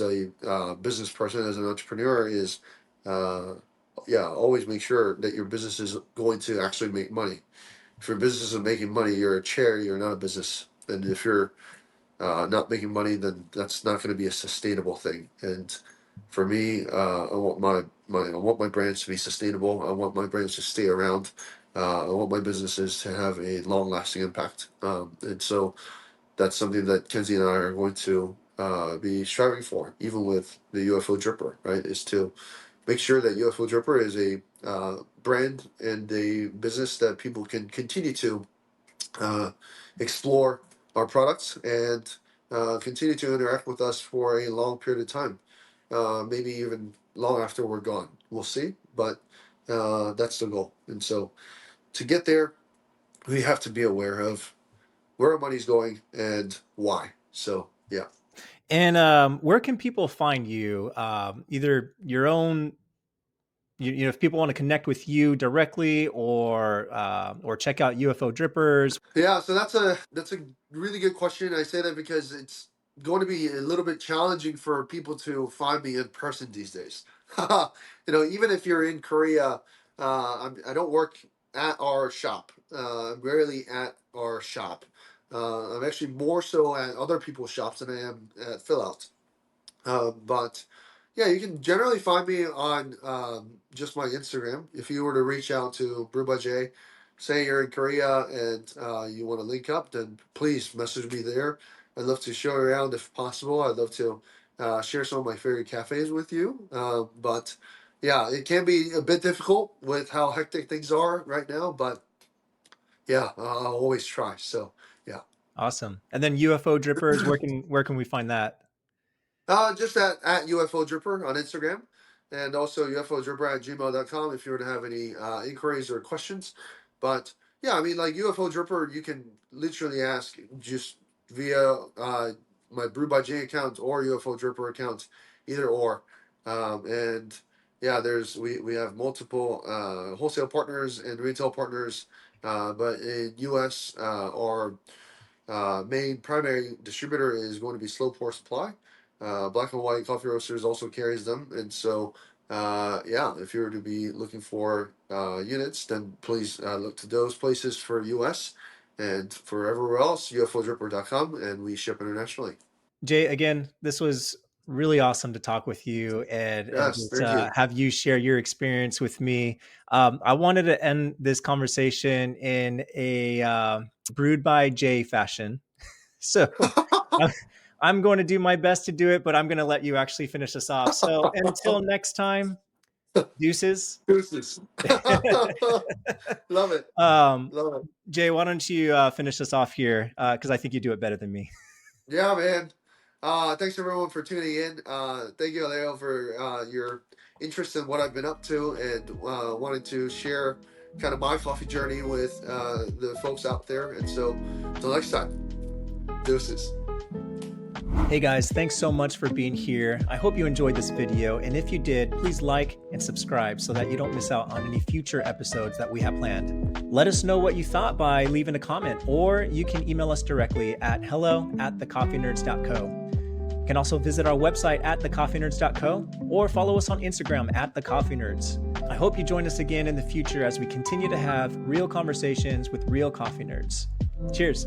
Speaker 1: a business person, as an entrepreneur. Is uh, yeah, always make sure that your business is going to actually make money. If your business isn't making money, you're a charity, you're not a business. And if you're not making money, then that's not going to be a sustainable thing. And for me, I want I want my brands to be sustainable. I want my brands to stay around. I want my businesses to have a long lasting impact. And so that's something that Kenzie and I are going to be striving for, even with the UFO Dripper, right? Is to make sure that UFO Dripper is a brand and a business that people can continue to uh, explore our products and continue to interact with us for a long period of time, maybe even long after we're gone. We'll see, but that's the goal. And so to get there, we have to be aware of where our money's going and why. So yeah.
Speaker 2: And where can people find you? Either your own, if people want to connect with you directly, or check out UFO Drippers.
Speaker 1: Yeah, so that's a really good question. I say that because it's going to be a little bit challenging for people to find me in person these days. Even if you're in Korea, I don't work at our shop. I'm rarely at our shop. I'm actually more so at other people's shops than I am at Fillout. But yeah, you can generally find me on just my Instagram. If you were to reach out to Brew by J, say you're in Korea and you want to link up, then please message me there. I'd love to show you around if possible. I'd love to share some of my favorite cafes with you. But yeah, it can be a bit difficult with how hectic things are right now. But yeah, I'll always try. So yeah.
Speaker 2: Awesome. And then UFO Drippers, where can we find that?
Speaker 1: Just at UFO Dripper on Instagram and also UFO Dripper at gmail.com if you were to have any inquiries or questions. But yeah, I mean, like UFO Dripper, you can literally ask just via my Brew by J account or UFO Dripper account, either or. And yeah, we have multiple wholesale partners and retail partners, but in US, our main primary distributor is going to be Slow Pour Supply. Black and White Coffee Roasters also carries them, and so yeah, if you were to be looking for units, then please look to those places for US, and for everywhere else, UFODripper.com, and we ship internationally.
Speaker 2: Jay, again, this was really awesome to talk with you and
Speaker 1: Yes,
Speaker 2: just
Speaker 1: thank you.
Speaker 2: have you share your experience with me. I wanted to end this conversation in a brewed by Jay fashion. So I'm I'm going to do my best to do it, but I'm going to let you actually finish us off. So until next time, deuces.
Speaker 1: Deuces. Love it.
Speaker 2: um,
Speaker 1: Love it.
Speaker 2: Jay, why don't you finish us off here? Because I think you do it better than me.
Speaker 1: Yeah, man. Thanks everyone for tuning in. Thank you, Leo, for your interest in what I've been up to, and wanted to share kind of my coffee journey with the folks out there. And so, until next time, deuces.
Speaker 2: Hey guys, thanks so much for being here. I hope you enjoyed this video, and if you did, please like and subscribe so that you don't miss out on any future episodes that we have planned. Let us know what you thought by leaving a comment, or you can email us directly at hello@thecoffeenerds.co. You can also visit our website at thecoffeenerds.co or follow us on Instagram at thecoffeenerds. I hope you join us again in the future as we continue to have real conversations with real coffee nerds. Cheers.